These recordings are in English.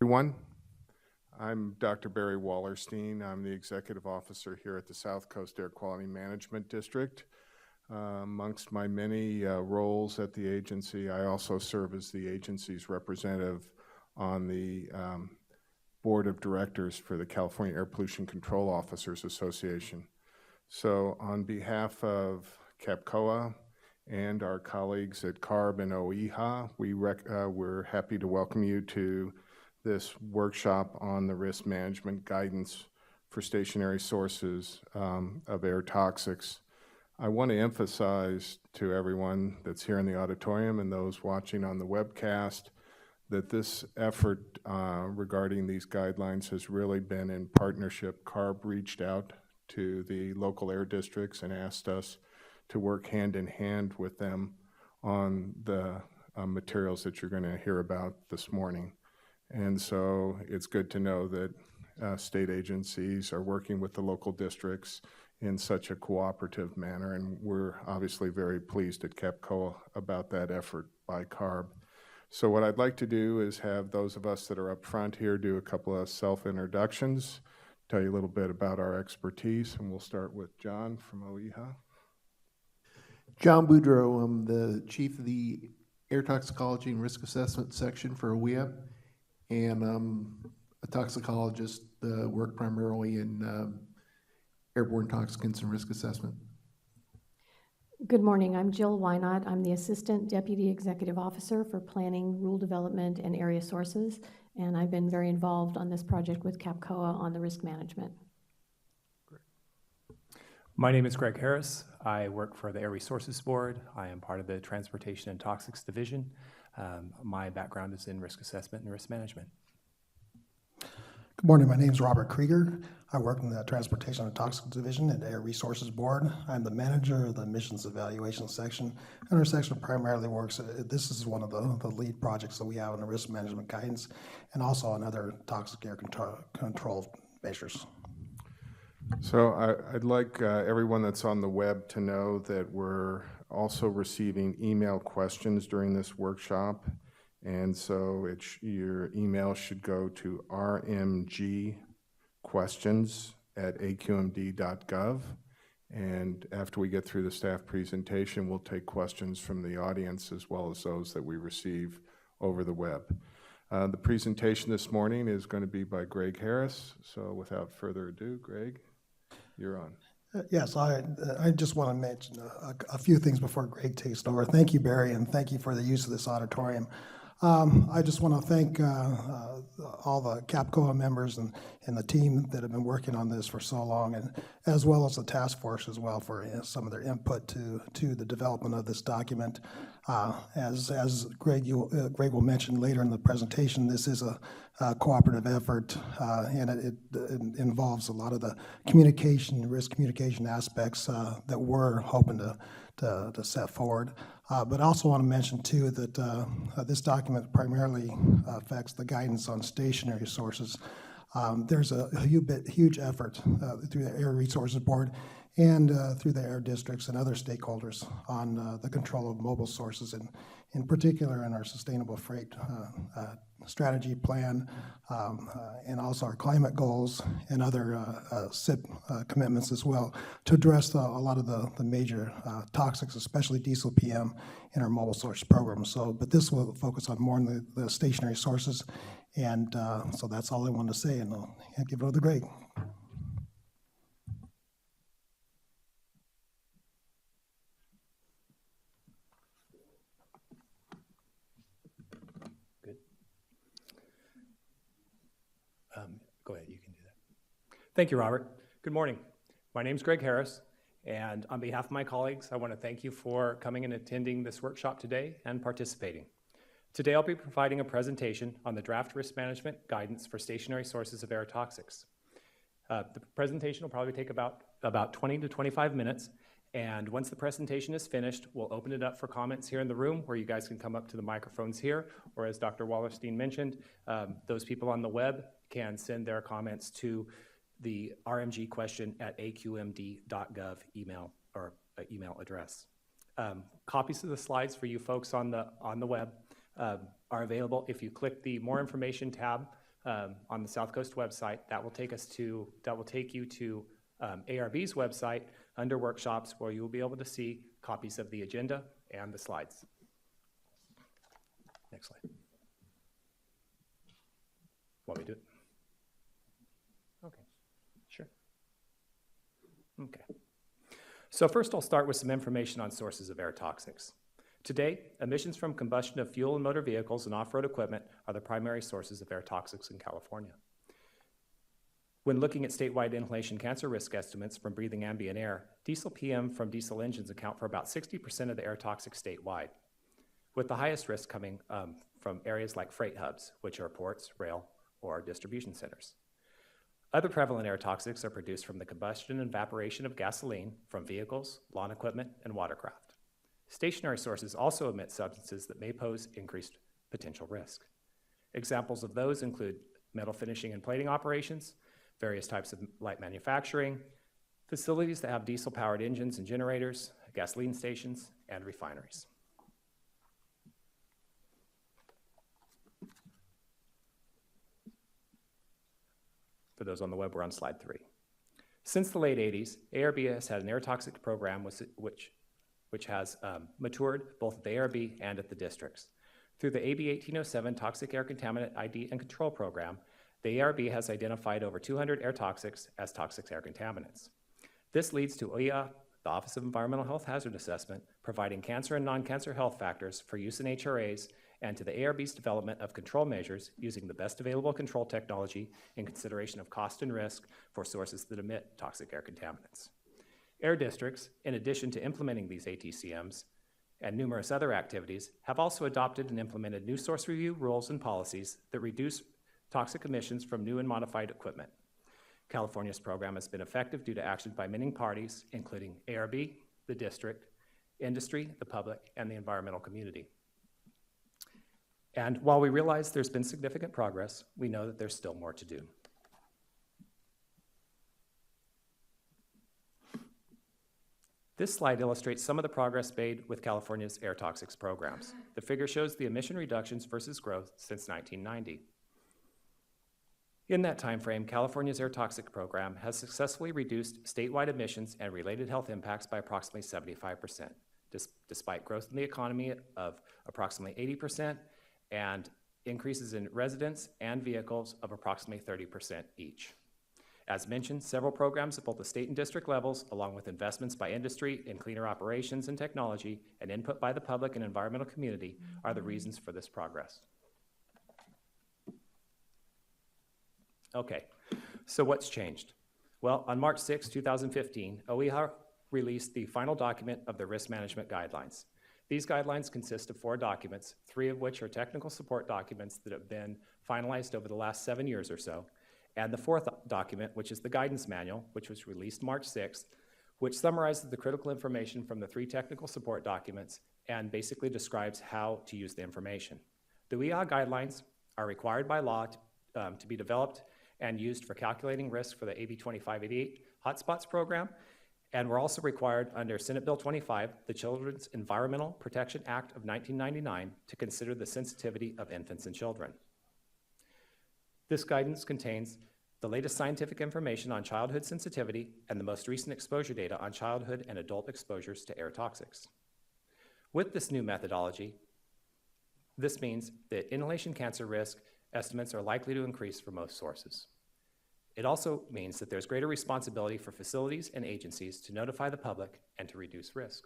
Everyone, I'm Dr. Barry Wallerstein. I'm the Executive Officer here at the South Coast Air Quality Management District. Amongst my many roles at the agency, I also serve as the agency's representative on the Board of Directors for the California Air Pollution Control Officers Association. So on behalf of CAPCOA and our colleagues at CARB and OEHA, we're happy to welcome you to this workshop on the risk management guidance for stationary sources of air toxics. I want to emphasize to everyone that's here in the auditorium and those watching on the webcast that this effort regarding these guidelines has really been in partnership. CARB reached out to the local air districts and asked us to work hand in hand with them on the materials that you're going to hear about this morning. And so it's good to know that state agencies are working with the local districts in such a cooperative manner, and we're obviously very pleased at CAPCOA about that effort by CARB. So what I'd like to do is have those of us that are up front here do a couple of self-introductions, tell you a little bit about our expertise, and we'll start with John from OEHA. John Boudreau, I'm the Chief of the Air Toxicology and Risk Assessment Section for OEHA, and I'm a toxicologist, work primarily in airborne toxicants and risk assessment. Good morning, I'm Jill Wynot. I'm the Assistant Deputy Executive Officer for Planning, Rule Development, and Area Sources, and I've been very involved on this project with CAPCOA on the risk management. Great. My name is Greg Harris. I work for the Air Resources Board. I am part of the Transportation and Toxics Division. My background is in risk assessment and risk management. Good morning, my name is Robert Krieger. I work in the Transportation and Toxics Division at the Air Resources Board. I'm the manager of the Emissions Evaluation Section, and our section primarily works, this is one of the lead projects that we have in the risk management guidance, and also on other toxic air control measures. So I'd like everyone that's on the web to know that we're also receiving email questions during this workshop. And so your email should go to rmgquestions@aqmd.gov. And after we get through the staff presentation, we'll take questions from the audience as well as those that we receive over the web. The presentation this morning is going to be by Greg Harris. So without further ado, Greg, you're on. Yes, I just want to mention a few things before Greg takes it over. Thank you, Barry, and thank you for the use of this auditorium. I just want to thank all the CAPCOA members and the team that have been working on this for so long, and as well as the task force as well for some of their input to the development of this document. As Greg will mention later in the presentation, this is a cooperative effort, and it involves a lot of the risk communication aspects that we're hoping to set forward. But I also want to mention too that this document primarily affects the guidance on stationary sources. There's a huge effort through the Air Resources Board and through the air districts and other stakeholders on the control of mobile sources, and in particular in our sustainable freight strategy plan, and also our climate goals and other SIP commitments as well to address a lot of the major toxics, especially diesel PM, in our mobile source program. But this will focus on more on the stationary sources, and so that's all I wanted to say, and I'll give it over to Greg. Go ahead, you can do that. Thank you, Robert. Good morning. My name is Greg Harris, and on behalf of my colleagues, I want to thank you for coming and attending this workshop today and participating. Today, I'll be providing a presentation on the draft risk management guidance for stationary sources of air toxics. The presentation will probably take about 20 to 25 minutes, and once the presentation is finished, we'll open it up for comments here in the room where you guys can come up to the microphones here, or as Dr. Wallerstein mentioned, those people on the web can send their comments to the rmgquestion@aqmd.gov email address. Copies of the slides for you folks on the web are available if you click the More Information tab on the South Coast website. That will take you to ARB's website under workshops, where you will be able to see copies of the agenda and the slides. Next slide. Want me to do it? Okay, sure. Okay. So first I'll start with some information on sources of air toxics. Today, emissions from combustion of fuel and motor vehicles and off-road equipment are the primary sources of air toxics in California. When looking at statewide inhalation cancer risk estimates from breathing ambient air, diesel PM from diesel engines account for about 60% of the air toxics statewide, with the highest risk coming from areas like freight hubs, which are ports, rail, or distribution centers. Other prevalent air toxics are produced from the combustion and evaporation of gasoline from vehicles, lawn equipment, and watercraft. Stationary sources also emit substances that may pose increased potential risk. Examples of those include metal finishing and plating operations, various types of light manufacturing, facilities that have diesel-powered engines and generators, gasoline stations, and refineries. For those on the web, we're on slide 3. Since the late 80s, ARB has had an air toxic program which has matured both at the ARB and at the districts. Through the AB 1807 Toxic Air Contaminant ID and Control Program, the ARB has identified over 200 air toxics as toxic air contaminants. This leads to OEA, the Office of Environmental Health Hazard Assessment, providing cancer and non-cancer health factors for use in HRAs, and to the ARB's development of control measures using the best available control technology in consideration of cost and risk for sources that emit toxic air contaminants. Air districts, in addition to implementing these ATCMs and numerous other activities, have also adopted and implemented new source review rules and policies that reduce toxic emissions from new and modified equipment. California's program has been effective due to action by many parties, including ARB, the district, industry, the public, and the environmental community. And while we realize there's been significant progress, we know that there's still more to do. This slide illustrates some of the progress made with California's air toxics programs. The figure shows the emission reductions versus growth since 1990. In that time frame, California's air toxic program has successfully reduced statewide emissions and related health impacts by approximately 75%, despite growth in the economy of approximately 80% and increases in residents and vehicles of approximately 30% each. As mentioned, several programs at both the state and district levels, along with investments by industry in cleaner operations and technology and input by the public and environmental community, are the reasons for this progress. Okay, so what's changed? Well, on March 6, 2015, OEHA released the final document of the risk management guidelines. These guidelines consist of 4 documents, 3 of which are technical support documents that have been finalized over the last 7 years or so, and the 4th document, which is the guidance manual, which was released March 6th, which summarizes the critical information from the 3 technical support documents and basically describes how to use the information. The OEHA guidelines are required by law to be developed and used for calculating risk for the AB 2588 Hotspots program, and were also required under Senate Bill 25, the Children's Environmental Protection Act of 1999, to consider the sensitivity of infants and children. This guidance contains the latest scientific information on childhood sensitivity and the most recent exposure data on childhood and adult exposures to air toxics. With this new methodology, this means that inhalation cancer risk estimates are likely to increase for most sources. It also means that there's greater responsibility for facilities and agencies to notify the public and to reduce risk.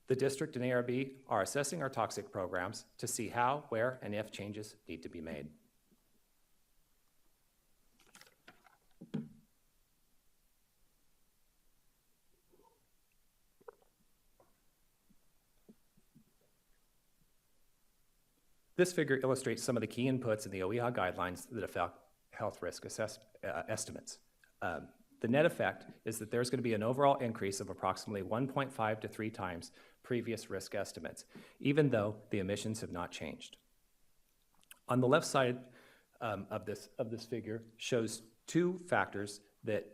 The district and ARB are assessing our toxic programs to see how, where, and if changes need to be made. This figure illustrates some of the key inputs in the OEHA guidelines that affect health risk estimates. The net effect is that there's going to be an overall increase of approximately 1.5 to 3 times previous risk estimates, even though the emissions have not changed. On the left side of this figure shows 2 factors that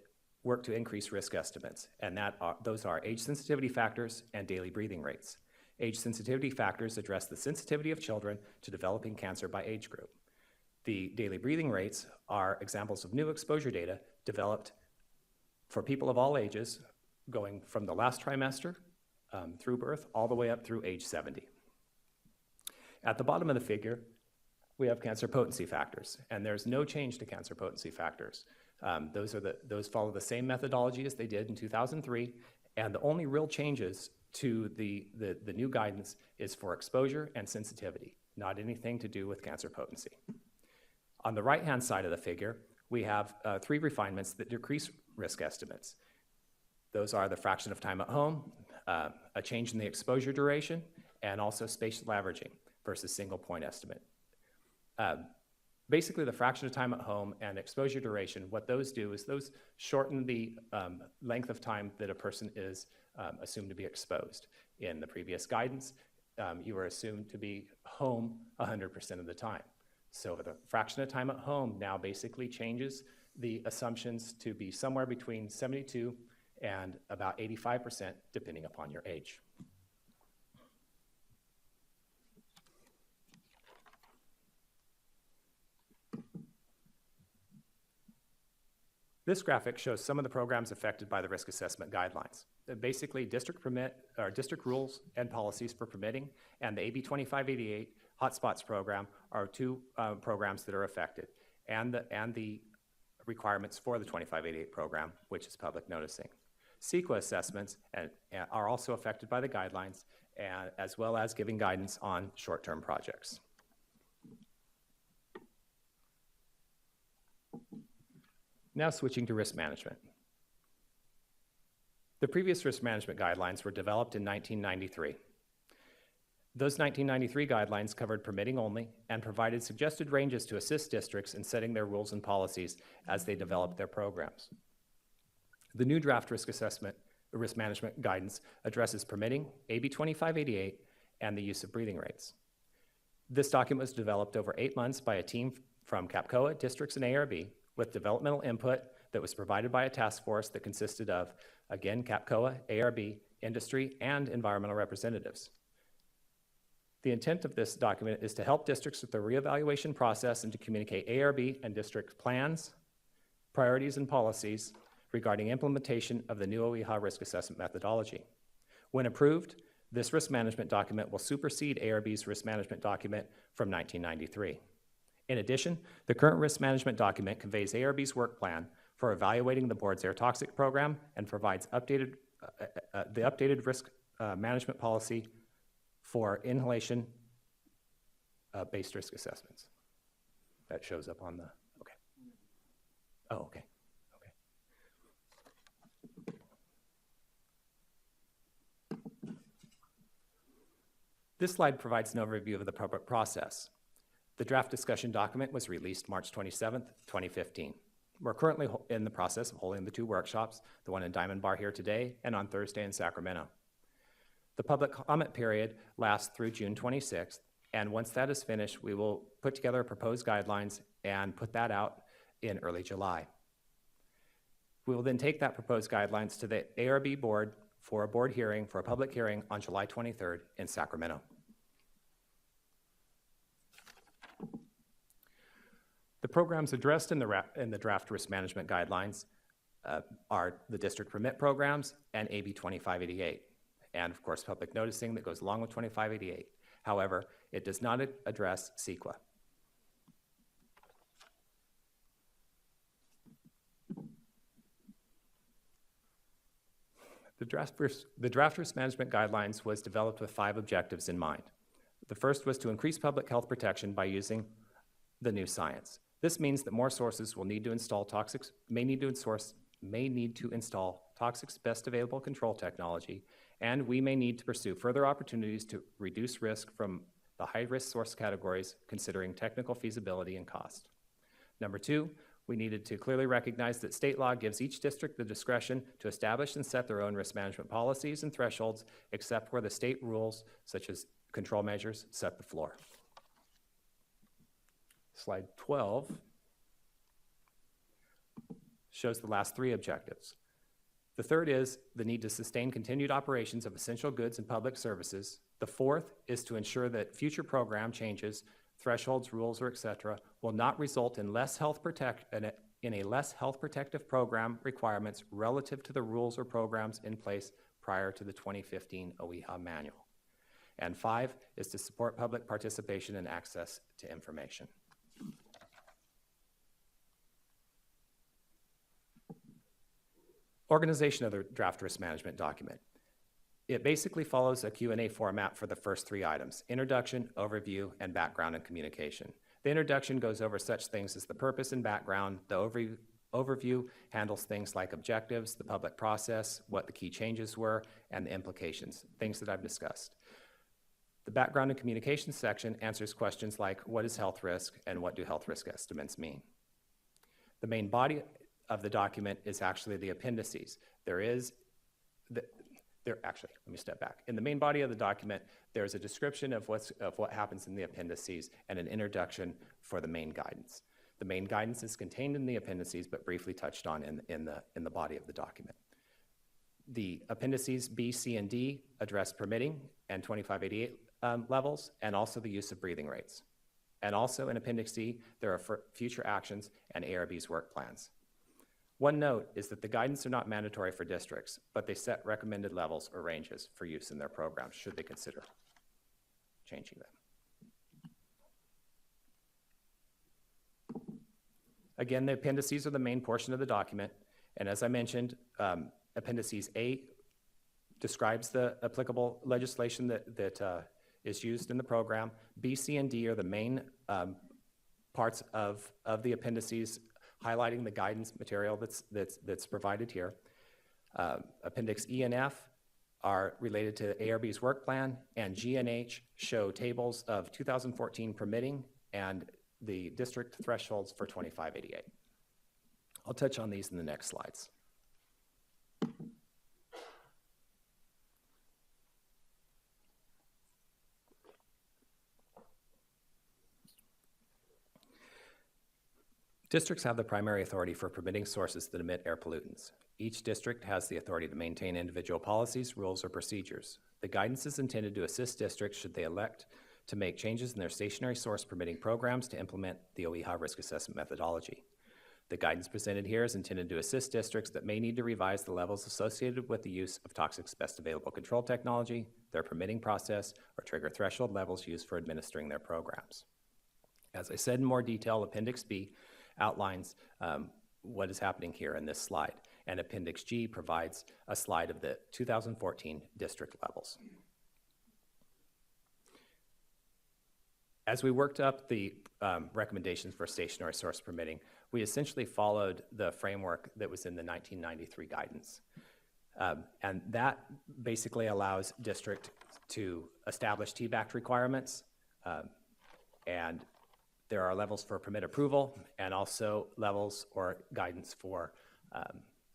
work to increase risk estimates, and those are age sensitivity factors and daily breathing rates. Age sensitivity factors address the sensitivity of children to developing cancer by age group. The daily breathing rates are examples of new exposure data developed for people of all ages, going from the last trimester through birth all the way up through age 70. At the bottom of the figure, we have cancer potency factors, and there's no change to cancer potency factors. Those follow the same methodology as they did in 2003, and the only real changes to the new guidance is for exposure and sensitivity, not anything to do with cancer potency. On the right-hand side of the figure, we have 3 refinements that decrease risk estimates. Those are the fraction of time at home, a change in the exposure duration, and also spatial averaging versus single point estimate. Basically, the fraction of time at home and exposure duration, what those do is those shorten the length of time that a person is assumed to be exposed. In the previous guidance, you were assumed to be home 100% of the time. So the fraction of time at home now basically changes the assumptions to be somewhere between 72 and about 85%, depending upon your age. This graphic shows some of the programs affected by the risk assessment guidelines. Basically, district rules and policies for permitting and the AB 2588 Hotspots program are 2 programs that are affected, and the requirements for the 2588 program, which is public noticing. CEQA assessments are also affected by the guidelines, as well as giving guidance on short-term projects. Now switching to risk management. The previous risk management guidelines were developed in 1993. Those 1993 guidelines covered permitting only and provided suggested ranges to assist districts in setting their rules and policies as they developed their programs. The new draft risk management guidance addresses permitting, AB 2588, and the use of breathing rates. This document was developed over 8 months by a team from CAPCOA, districts, and ARB, with developmental input that was provided by a task force that consisted of, again, CAPCOA, ARB, industry, and environmental representatives. The intent of this document is to help districts with the reevaluation process and to communicate ARB and district plans, priorities, and policies regarding implementation of the new OEHA risk assessment methodology. When approved, this risk management document will supersede ARB's risk management document from 1993. In addition, the current risk management document conveys ARB's work plan for evaluating the board's air toxic program and provides the updated risk management policy for inhalation-based risk assessments. That shows up on the, okay. Oh, okay, okay. This slide provides an overview of the public process. The draft discussion document was released March 27th, 2015. We're currently in the process of holding the 2 workshops, the one in Diamond Bar here today and on Thursday in Sacramento. The public comment period lasts through June 26th, and once that is finished, we will put together proposed guidelines and put that out in early July. We will then take that proposed guidelines to the ARB board for a public hearing on July 23rd in Sacramento. The programs addressed in the draft risk management guidelines are the district permit programs and AB 2588, and of course public noticing that goes along with 2588. However, it does not address CEQA. The draft risk management guidelines was developed with 5 objectives in mind. The first was to increase public health protection by using the new science. This means that more sources will need to install may need to install toxics best available control technology, and we may need to pursue further opportunities to reduce risk from the high-risk source categories, considering technical feasibility and cost. Number 2, we needed to clearly recognize that state law gives each district the discretion to establish and set their own risk management policies and thresholds, except where the state rules, such as control measures, set the floor. Slide 12 shows the last 3 objectives. The third is the need to sustain continued operations of essential goods and public services. The fourth is to ensure that future program changes thresholds, rules, or et cetera, will not result in a less health protective program requirements relative to the rules or programs in place prior to the 2015 OEHA manual. And 5 is to support public participation and access to information. Organization of the draft risk management document. It basically follows a Q&A format for the first 3 items: introduction, overview, and background and communication. The introduction goes over such things as the purpose and background. The overview handles things like objectives, the public process, what the key changes were, and the implications, things that I've discussed. The background and communication section answers questions like, what is health risk and what do health risk estimates mean? The main body of the document is actually the appendices. Actually, let me step back. In the main body of the document, there's a description of what happens in the appendices and an introduction for the main guidance. The main guidance is contained in the appendices, but briefly touched on in the body of the document. The appendices B, C, and D address permitting and 2588 levels, and also the use of breathing rates. And also in Appendix C, there are future actions and ARB's work plans. One note is that the guidance are not mandatory for districts, but they set recommended levels or ranges for use in their programs, should they consider changing them. Again, the appendices are the main portion of the document, and as I mentioned, Appendices A describes the applicable legislation that is used in the program. B, C, and D are the main parts of the appendices, highlighting the guidance material that's provided here. Appendix E and F are related to ARB's work plan, and G and H show tables of 2014 permitting and the district thresholds for 2588. I'll touch on these in the next slides. Districts have the primary authority for permitting sources that emit air pollutants. Each district has the authority to maintain individual policies, rules, or procedures. The guidance is intended to assist districts should they elect to make changes in their stationary source permitting programs to implement the OEHA risk assessment methodology. The guidance presented here is intended to assist districts that may need to revise the levels associated with the use of toxic's best available control technology, their permitting process, or trigger threshold levels used for administering their programs. As I said in more detail, Appendix B outlines what is happening here in this slide, and Appendix G provides a slide of the 2014 district levels. As we worked up the recommendations for stationary source permitting, we essentially followed the framework that was in the 1993 guidance. And that basically allows district to establish TBAC requirements, and there are levels for permit approval and also levels or guidance for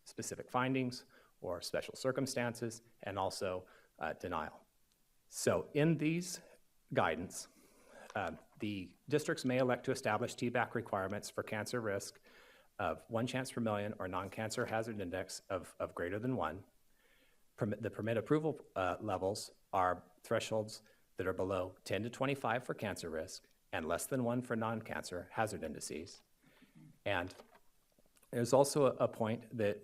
specific findings or special circumstances, and also denial. So in these guidance, the districts may elect to establish TBAC requirements for cancer risk of 1 chance per million or non-cancer hazard index of greater than 1. The permit approval levels are thresholds that are below 10 to 25 for cancer risk and less than 1 for non-cancer hazard indices. And there's also a point that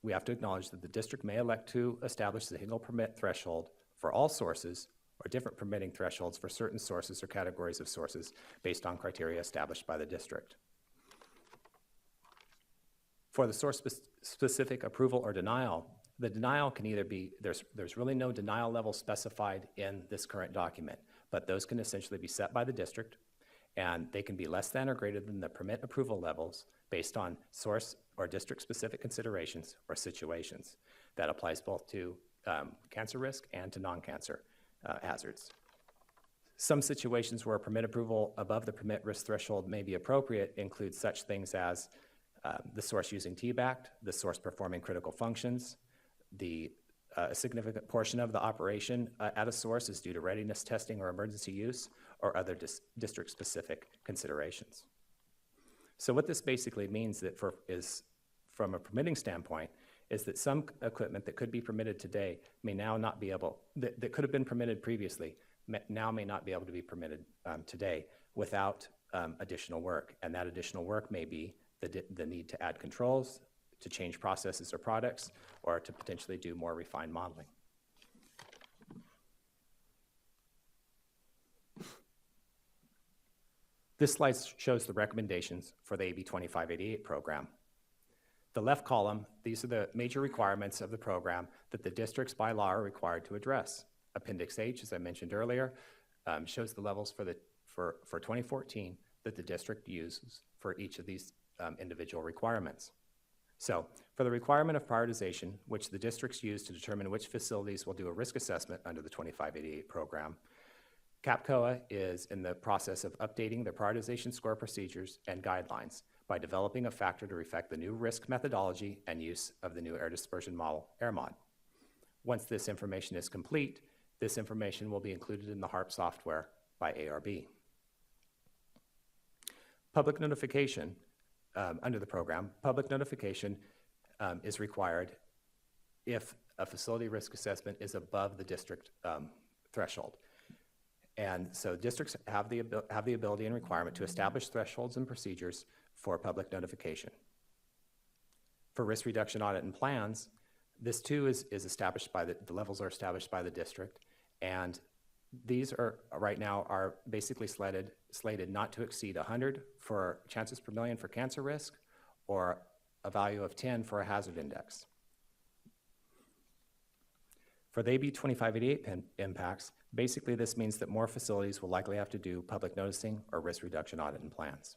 we have to acknowledge that the district may elect to establish the single permit threshold for all sources or different permitting thresholds for certain sources or categories of sources based on criteria established by the district. For the source-specific approval or denial, the denial can either be, there's really no denial level specified in this current document, but those can essentially be set by the district, and they can be less than or greater than the permit approval levels based on source or district-specific considerations or situations. That applies both to cancer risk and to non-cancer hazards. Some situations where permit approval above the permit risk threshold may be appropriate include such things as the source using TBAC, the source performing critical functions, a significant portion of the operation at a source is due to readiness testing or emergency use, or other district-specific considerations. So what this basically means is, from a permitting standpoint, is that some equipment that could be permitted today may now not be able, that could have been permitted previously, now may not be able to be permitted today without additional work. And that additional work may be the need to add controls, to change processes or products, or to potentially do more refined modeling. This slide shows the recommendations for the AB 2588 program. The left column, these are the major requirements of the program that the districts by law are required to address. Appendix H, as I mentioned earlier, shows the levels for 2014 that the district uses for each of these individual requirements. So for the requirement of prioritization, which the districts use to determine which facilities will do a risk assessment under the 2588 program, CAPCOA is in the process of updating their prioritization score procedures and guidelines by developing a factor to reflect the new risk methodology and use of the new air dispersion model, AirMod. Once this information is complete, this information will be included in the HARP software by ARB. Public notification under the program, public notification is required if a facility risk assessment is above the district threshold. And so districts have the ability and requirement to establish thresholds and procedures for public notification. For risk reduction audit and plans, this too is established by the levels are established by the district, and these are right now are basically slated not to exceed 100 for chances per million for cancer risk, or a value of 10 for a hazard index. For the AB 2588 impacts, basically this means that more facilities will likely have to do public noticing or risk reduction audit and plans.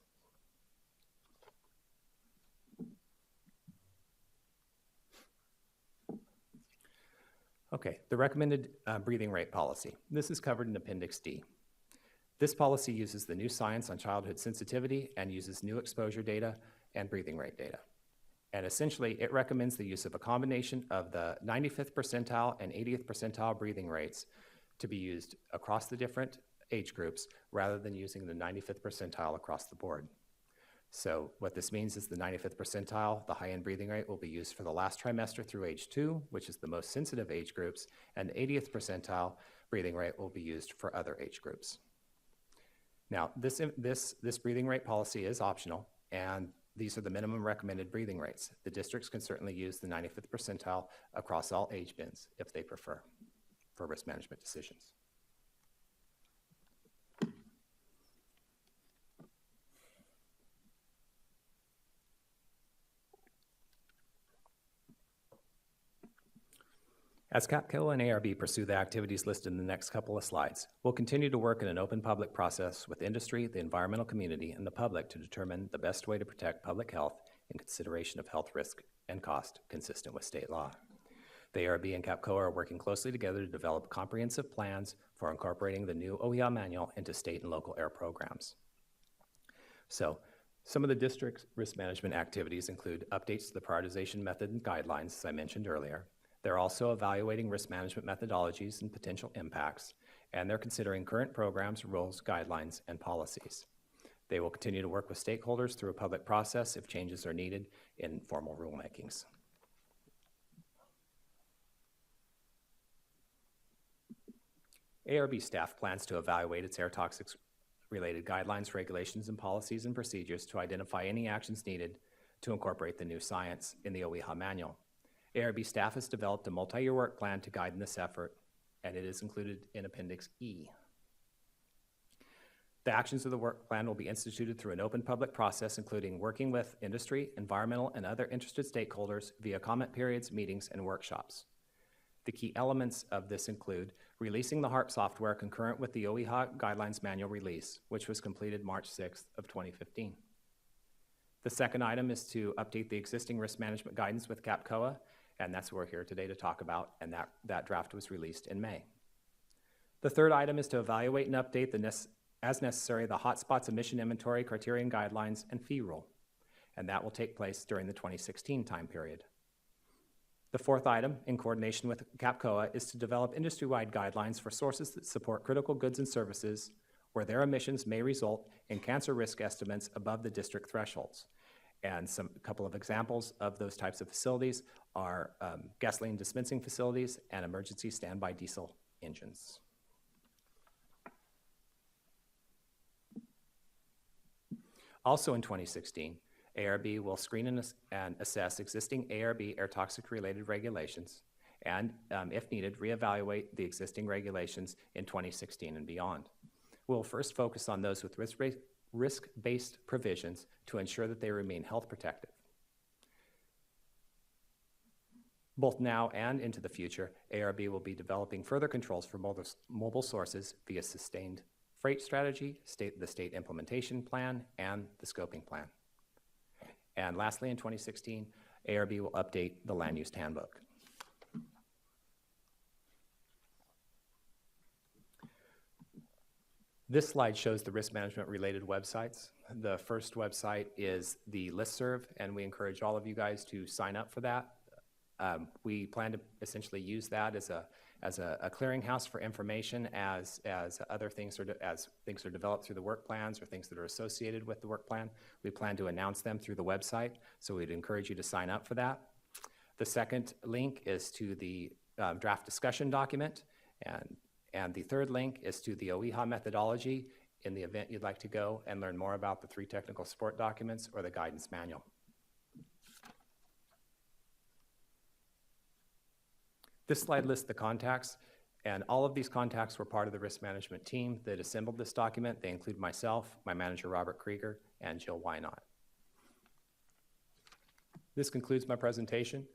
Okay, the recommended breathing rate policy. This is covered in Appendix D. This policy uses the new science on childhood sensitivity and uses new exposure data and breathing rate data. And essentially, it recommends the use of a combination of the 95th percentile and 80th percentile breathing rates to be used across the different age groups rather than using the 95th percentile across the board. So what this means is the 95th percentile, the high-end breathing rate, will be used for the last trimester through age 2, which is the most sensitive age groups, and the 80th percentile breathing rate will be used for other age groups. Now, this breathing rate policy is optional, and these are the minimum recommended breathing rates. The districts can certainly use the 95th percentile across all age bins if they prefer for risk management decisions. As CAPCOA and ARB pursue the activities listed in the next couple of slides, we'll continue to work in an open public process with industry, the environmental community, and the public to determine the best way to protect public health in consideration of health risk and cost consistent with state law. The ARB and CAPCOA are working closely together to develop comprehensive plans for incorporating the new OER manual into state and local air programs. So, some of the district's risk management activities include updates to the prioritization method and guidelines, as I mentioned earlier. They're also evaluating risk management methodologies and potential impacts, and they're considering current programs, rules, guidelines, and policies. They will continue to work with stakeholders through a public process if changes are needed in formal rulemakings. ARB staff plans to evaluate its air toxics related guidelines, regulations, and policies and procedures to identify any actions needed to incorporate the new science in the OEHA manual. ARB staff has developed a multi-year work plan to guide in this effort, and it is included in Appendix E. The actions of the work plan will be instituted through an open public process, including working with industry, environmental, and other interested stakeholders via comment periods, meetings, and workshops. The key elements of this include releasing the HARP software concurrent with the OEHA Guidelines Manual release, which was completed March 6th of 2015. The second item is to update the existing risk management guidance with CAPCOA, and that's what we're here today to talk about, and that draft was released in May. The third item is to evaluate and update as necessary the hotspots emission inventory criterion guidelines and fee rule, and that will take place during the 2016 time period. The fourth item, in coordination with CAPCOA, is to develop industry-wide guidelines for sources that support critical goods and services where their emissions may result in cancer risk estimates above the district thresholds. And a couple of examples of those types of facilities are gasoline dispensing facilities and emergency standby diesel engines. Also in 2016, ARB will screen and assess existing ARB air toxic related regulations and, if needed, reevaluate the existing regulations in 2016 and beyond. We'll first focus on those with risk-based provisions to ensure that they remain health protective. Both now and into the future, ARB will be developing further controls for mobile sources via sustained freight strategy, the state implementation plan, and the scoping plan. And lastly, in 2016, ARB will update the land use handbook. This slide shows the risk management related websites. The first website is the listserv, and we encourage all of you guys to sign up for that. We plan to essentially use that as a clearinghouse for information as other things as things are developed through the work plans or things that are associated with the work plan. We plan to announce them through the website, so we'd encourage you to sign up for that. The second link is to the draft discussion document, and the third link is to the OEHA methodology in the event you'd like to go and learn more about the 3 technical support documents or the guidance manual. This slide lists the contacts, and all of these contacts were part of the risk management team that assembled this document. They include myself, my manager Robert Krieger, and Jill Wynot. This concludes my presentation.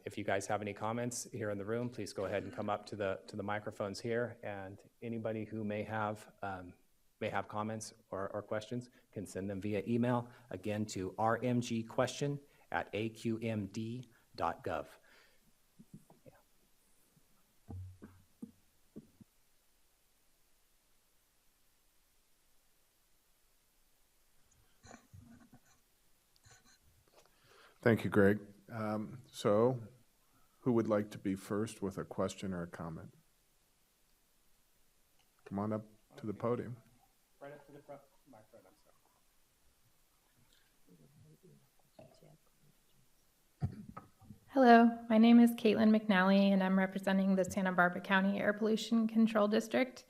If you guys have any comments here in the room, please go ahead and come up to the microphones here, and anybody who may have comments or questions can send them via email, again to rmgquestion@aqmd.gov. Thank you, Greg. So, who would like to be first with a question or a comment? Come on up to the podium. Right up to the front microphone, I'm sorry. Hello, my name is Caitlin McNally, and I'm representing the Santa Barbara County Air Pollution Control District.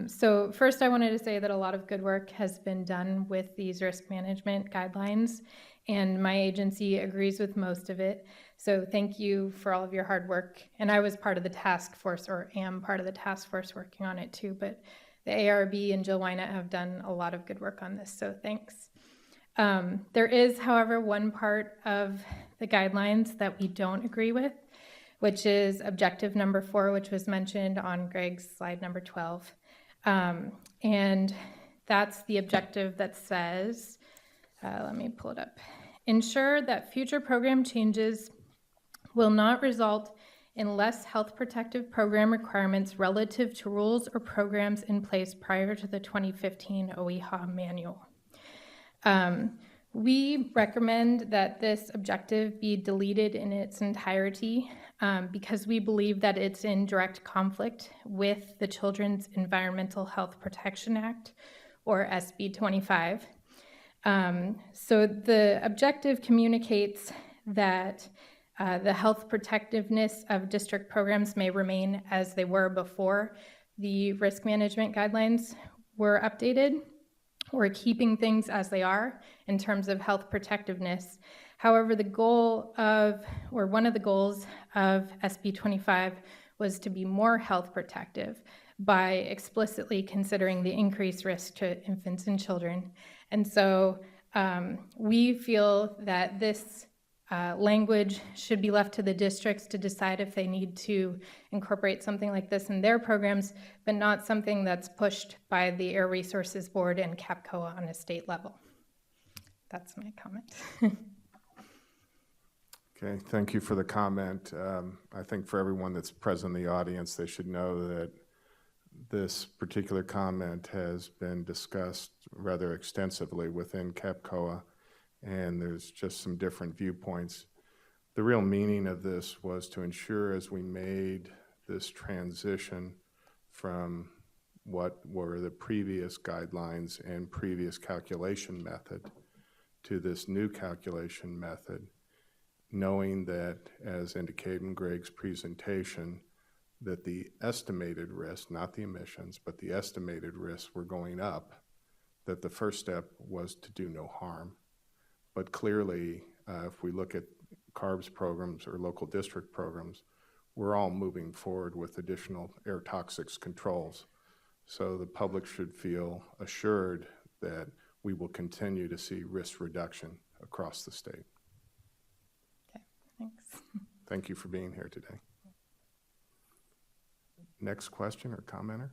So first, I wanted to say that a lot of good work has been done with these risk management guidelines, and my agency agrees with most of it. So thank you for all of your hard work. And I was part of the task force, or am part of the task force working on it too, but the ARB and Jill Wynot have done a lot of good work on this, so thanks. There is, however, one part of the guidelines that we don't agree with, which is objective number 4, which was mentioned on Greg's slide number 12. And that's the objective that says, let me pull it up, ensure that future program changes will not result in less health protective program requirements relative to rules or programs in place prior to the 2015 OEHA manual. We recommend that this objective be deleted in its entirety because we believe that it's in direct conflict with the Children's Environmental Health Protection Act, or SB 25. So the objective communicates that the health protectiveness of district programs may remain as they were before the risk management guidelines were updated. We're keeping things as they are in terms of health protectiveness. However, the goal of, or one of the goals of SB 25 was to be more health protective by explicitly considering the increased risk to infants and children. And so we feel that this language should be left to the districts to decide if they need to incorporate something like this in their programs, but not something that's pushed by the Air Resources Board and CAPCOA on a state level. That's my comment. Okay, thank you for the comment. I think for everyone that's present in the audience, they should know that this particular comment has been discussed rather extensively within CAPCOA, and there's just some different viewpoints. The real meaning of this was to ensure, as we made this transition from what were the previous guidelines and previous calculation method to this new calculation method, knowing that, as indicated in Greg's presentation, that the estimated risk, not the emissions, but the estimated risks were going up, that the first step was to do no harm. But clearly, if we look at CARB's programs or local district programs, we're all moving forward with additional air toxics controls. So the public should feel assured that we will continue to see risk reduction across the state. Okay, thanks. Thank you for being here today. Next question or commenter?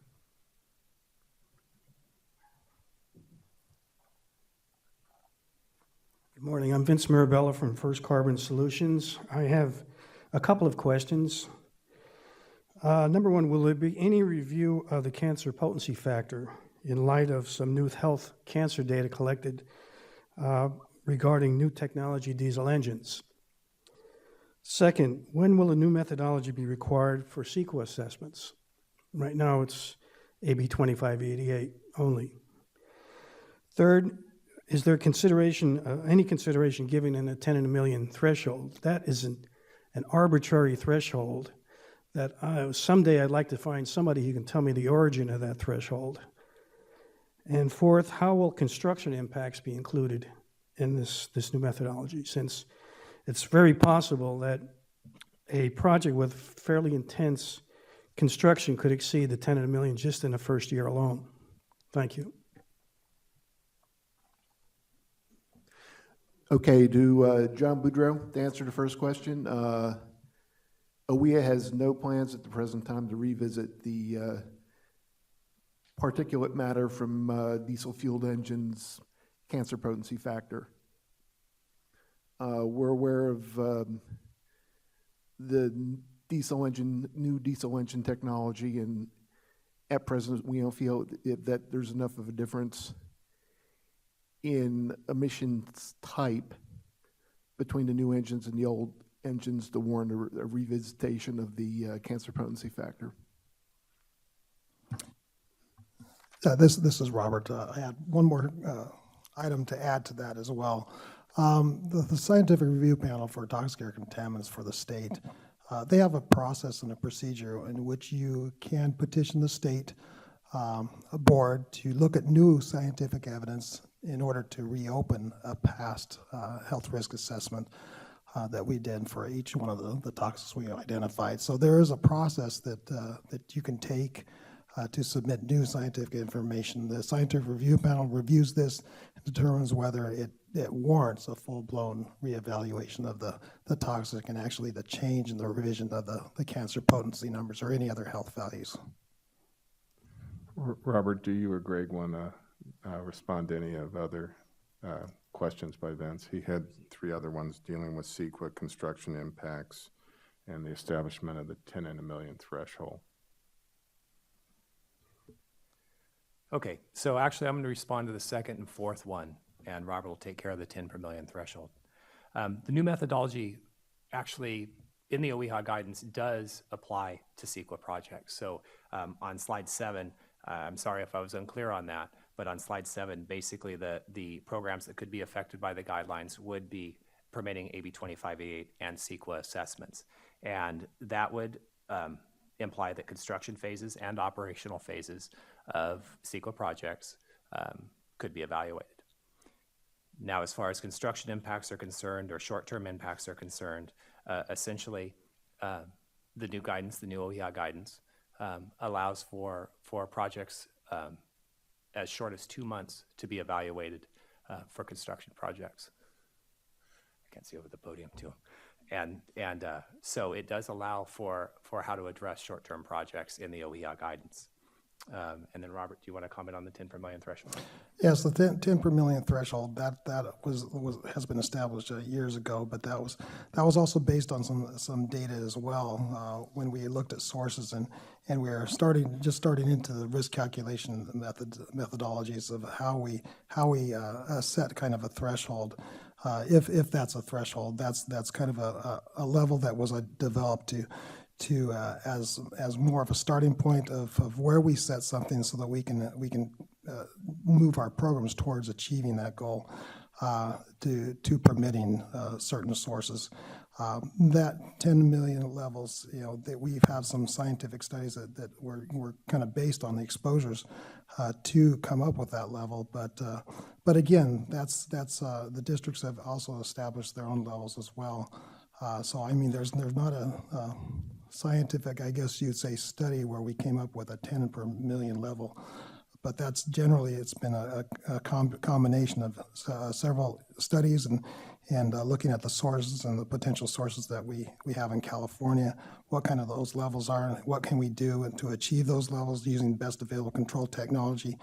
Good morning. I'm Vince Mirabella from First Carbon Solutions. I have a couple of questions. Number one, will there be any review of the cancer potency factor in light of some new health cancer data collected regarding new technology diesel engines? Second, when will a new methodology be required for CEQA assessments? Right now, it's AB 2588 only. Third, is there any consideration given in a 10 in a million threshold? That is an arbitrary threshold that someday I'd like to find somebody who can tell me the origin of that threshold. And fourth, how will construction impacts be included in this new methodology, since it's very possible that a project with fairly intense construction could exceed the 10 in a million just in the first year alone. Thank you. Okay, to John Boudreau, to answer the first question, OWEA has no plans at the present time to revisit the particulate matter from diesel-fueled engines cancer potency factor. We're aware of the new diesel engine technology, and at present we don't feel that there's enough of a difference in emissions type between the new engines and the old engines to warrant a revisitation of the cancer potency factor. This is Robert. I had one more item to add to that as well. The Scientific Review Panel for Toxic Air Contaminants for the state, they have a process and a procedure in which you can petition the state board to look at new scientific evidence in order to reopen a past health risk assessment that we did for each one of the toxins we identified. So there is a process that you can take to submit new scientific information. The Scientific Review Panel reviews this and determines whether it warrants a full-blown reevaluation of the toxic and actually the change in the revision of the cancer potency numbers or any other health values. Robert, do you or Greg want to respond to any of other questions by Vince? He had three other ones dealing with CEQA, construction impacts, and the establishment of the 10 in a million threshold. Okay, so actually I'm going to respond to the second and fourth one, and Robert will take care of the 10 per million threshold. The new methodology actually in the OEHA guidance does apply to CEQA projects. So on slide 7, I'm sorry if I was unclear on that, but on slide 7, basically the programs that could be affected by the guidelines would be permitting AB 2588 and CEQA assessments. And that would imply that construction phases and operational phases of CEQA projects could be evaluated. Now, as far as construction impacts are concerned or short-term impacts are concerned, essentially the new guidance, the new OEHA guidance, allows for projects as short as 2 months to be evaluated for construction projects. I can't see over the podium too. And so it does allow for how to address short-term projects in the OEHA guidance. And then Robert, do you want to comment on the 10 per million threshold? Yes, the 10 per million threshold that has been established years ago, but that was also based on some data as well when we looked at sources and we are just starting into the risk calculation methodologies of how we set kind of a threshold. If that's a threshold, that's kind of a level that was developed to as more of a starting point of where we set something so that we can move our programs towards achieving that goal to permitting certain sources. That 10 million levels, that we have some scientific studies that were kind of based on the exposures to come up with that level. But again, that's the districts have also established their own levels as well. So I mean, there's not a scientific, I guess you'd say, study where we came up with a 10 per million level. But that's generally, it's been a combination of several studies and looking at the sources and the potential sources that we have in California, what kind of those levels are, and what can we do to achieve those levels using best available control technology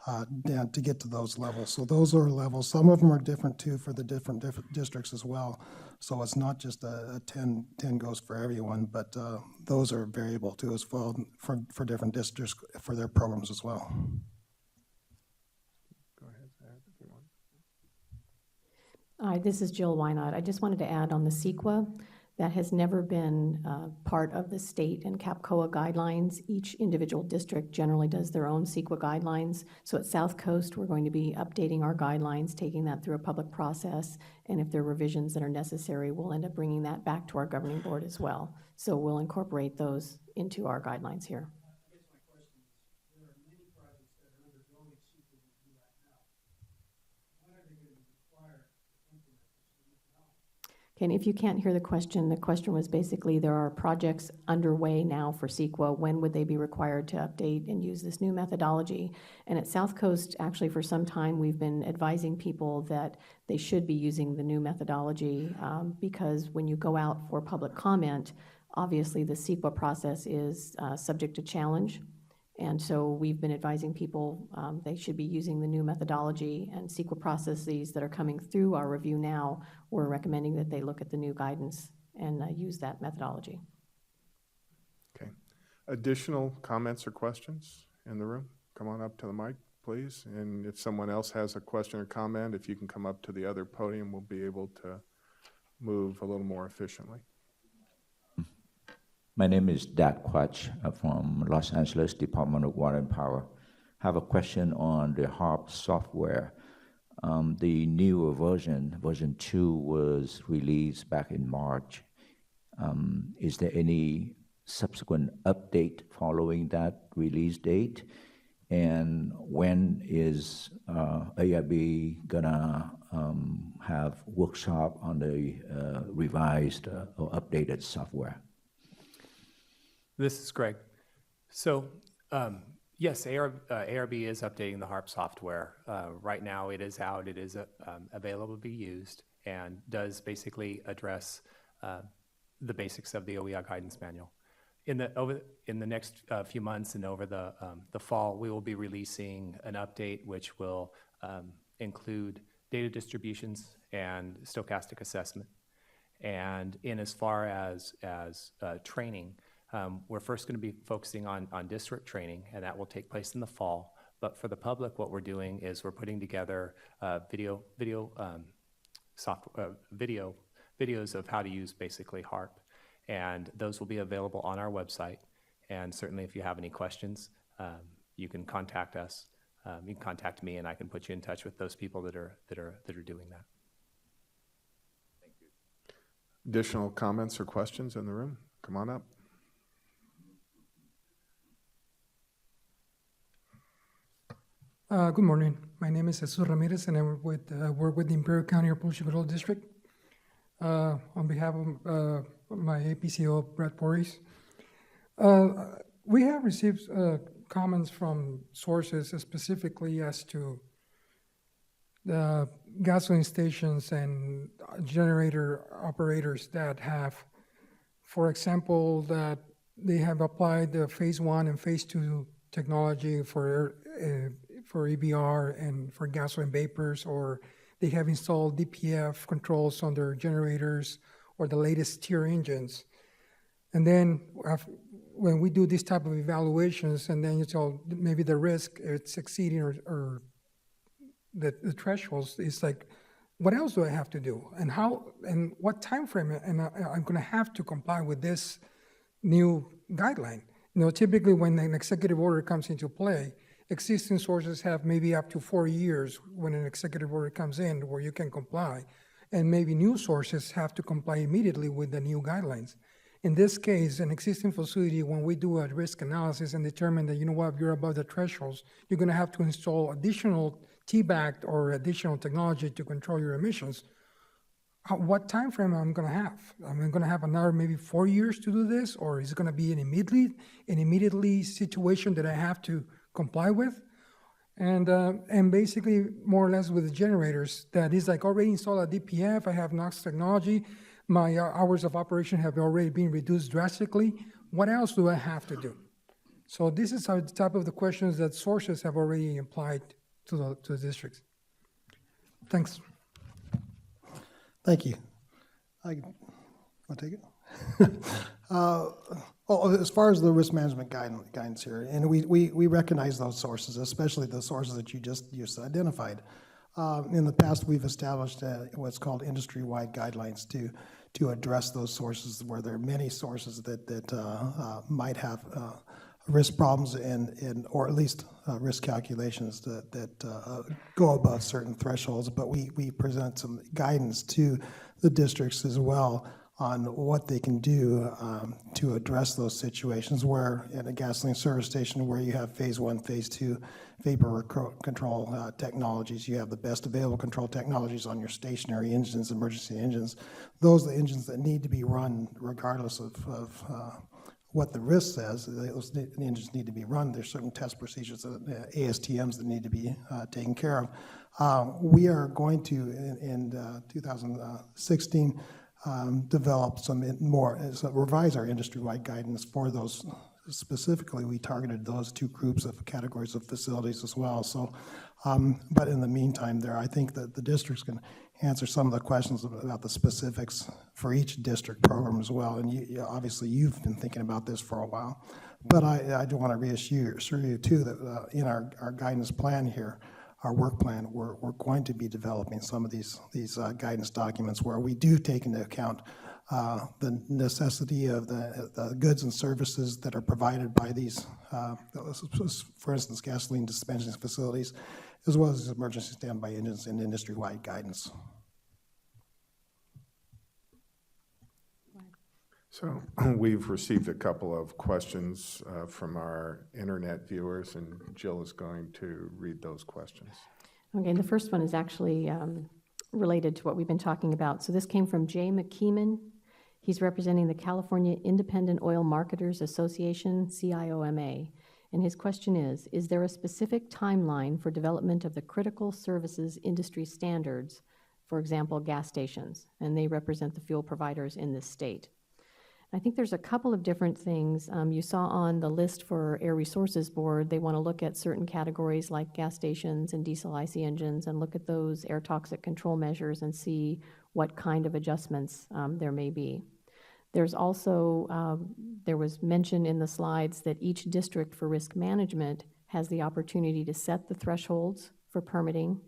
to get to those levels. So those are levels. Some of them are different too for the different districts as well. So it's not just a 10 goes for everyone, but those are variable too as well for different districts for their programs as well. Go ahead, Zach, if you want. Hi, this is Jill Wynot. I just wanted to add on the CEQA, that has never been part of the state and CAPCOA guidelines. Each individual district generally does their own CEQA guidelines. So at South Coast, we're going to be updating our guidelines, taking that through a public process, and if there are revisions that are necessary, we'll end up bringing that back to our governing board as well. So we'll incorporate those into our guidelines here. Okay, and if you can't hear the question was basically there are projects underway now for CEQA. When would they be required to update and use this new methodology? And at South Coast, actually for some time, we've been advising people that they should be using the new methodology because when you go out for public comment, obviously the CEQA process is subject to challenge. And so we've been advising people they should be using the new methodology, and CEQA processes that are coming through our review now, we're recommending that they look at the new guidance and use that methodology. Okay. Additional comments or questions in the room? Come on up to the mic, please. And if someone else has a question or comment, if you can come up to the other podium, we'll be able to move a little more efficiently. My name is Dat Quach from Los Angeles Department of Water and Power. I have a question on the HARP software. The newer version 2, was released back in March. Is there any subsequent update following that release date? And when is ARB gonna have workshop on the revised or updated software? This is Greg. So yes, ARB is updating the HARP software. Right now it is out, it is available to be used, and does basically address the basics of the OER guidance manual. In the next few months and over the fall, we will be releasing an update which will include data distributions and stochastic assessment. And in as far as training, we're first going to be focusing on district training, and that will take place in the fall. But for the public, what we're doing is we're putting together videos of how to use basically HARP, and those will be available on our website. And certainly, if you have any questions, you can contact us. You can contact me, and I can put you in touch with those people that are doing that. Thank you. Additional comments or questions in the room? Come on up. Good morning. My name is Jesus Ramirez, and I work with the Imperial County Air Pollution Control District. On behalf of my APCO, Brad Porres, we have received comments from sources specifically as to the gasoline stations and generator operators that have, for example, that they have applied the phase 1 and phase 2 technology for EBR and for gasoline vapors, or they have installed DPF controls on their generators or the latest tier engines. And then when we do this type of evaluations, and then you tell maybe the risk it's exceeding or the thresholds, is like, what else do I have to do? And how, and what time frame am I'm going to have to comply with this new guideline? Typically when an executive order comes into play, existing sources have maybe up to 4 years when an executive order comes in where you can comply. and maybe new sources have to comply immediately with the new guidelines. In this case, an existing facility, when we do a risk analysis and determine that, you know what, you're above the thresholds, you're going to have to install additional TBAC or additional technology to control your emissions. What time frame am I going to have? Am I going to have another maybe 4 years to do this, or is it going to be an immediately situation that I have to comply with? And basically, more or less with the generators, that is like already installed a DPF, I have NOx technology, my hours of operation have already been reduced drastically. What else do I have to do? So this is the type of the questions that sources have already applied to the districts. Thanks. Thank you. I'll take it. As far as the risk management guidance here, and we recognize those sources, especially the sources that you just identified. In the past, we've established what's called industry-wide guidelines to address those sources where there are many sources that might have risk problems or at least risk calculations that go above certain thresholds. But we present some guidance to the districts as well on what they can do to address those situations where in a gasoline service station where you have phase 1, phase 2 vapor control technologies, you have the best available control technologies on your stationary engines, emergency engines. Those are the engines that need to be run regardless of what the risk says. Those engines need to be run. There's certain test procedures, ASTMs that need to be taken care of. We are going to, in 2016, develop revise our industry-wide guidance for those. Specifically, we targeted those two groups of categories of facilities as well. So, but in the meantime, I think that the districts can answer some of the questions about the specifics for each district program as well. And obviously, you've been thinking about this for a while. But I do want to reassure you too that in our guidance plan here, our work plan, we're going to be developing some of these guidance documents where we do take into account the necessity of the goods and services that are provided by these, for instance, gasoline dispensing facilities, as well as emergency standby engines and industry-wide guidance. So we've received a couple of questions from our internet viewers, and Jill is going to read those questions. Okay, the first one is actually related to what we've been talking about. So this came from Jay McKeeman. He's representing the California Independent Oil Marketers Association, CIOMA. And his question is there a specific timeline for development of the critical services industry standards, for example, gas stations? And they represent the fuel providers in this state. I think there's a couple of different things. You saw on the list for Air Resources Board, they want to look at certain categories like gas stations and diesel IC engines and look at those air toxic control measures and see what kind of adjustments there may be. There's also, there was mention in the slides that each district for risk management has the opportunity to set the thresholds for permitting,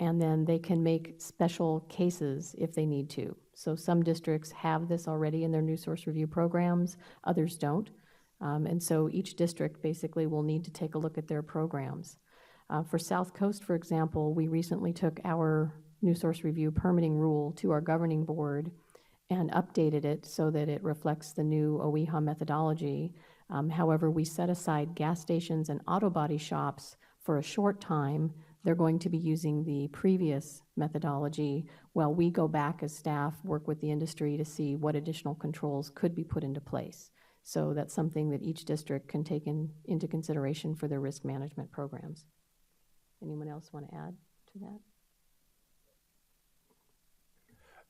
and then they can make special cases if they need to. So some districts have this already in their new source review programs, others don't. And so each district basically will need to take a look at their programs. For South Coast, for example, we recently took our new source review permitting rule to our governing board and updated it so that it reflects the new OEHA methodology. However, we set aside gas stations and auto body shops for a short time. They're going to be using the previous methodology while we go back as staff, work with the industry to see what additional controls could be put into place. So that's something that each district can take into consideration for their risk management programs. Anyone else want to add to that?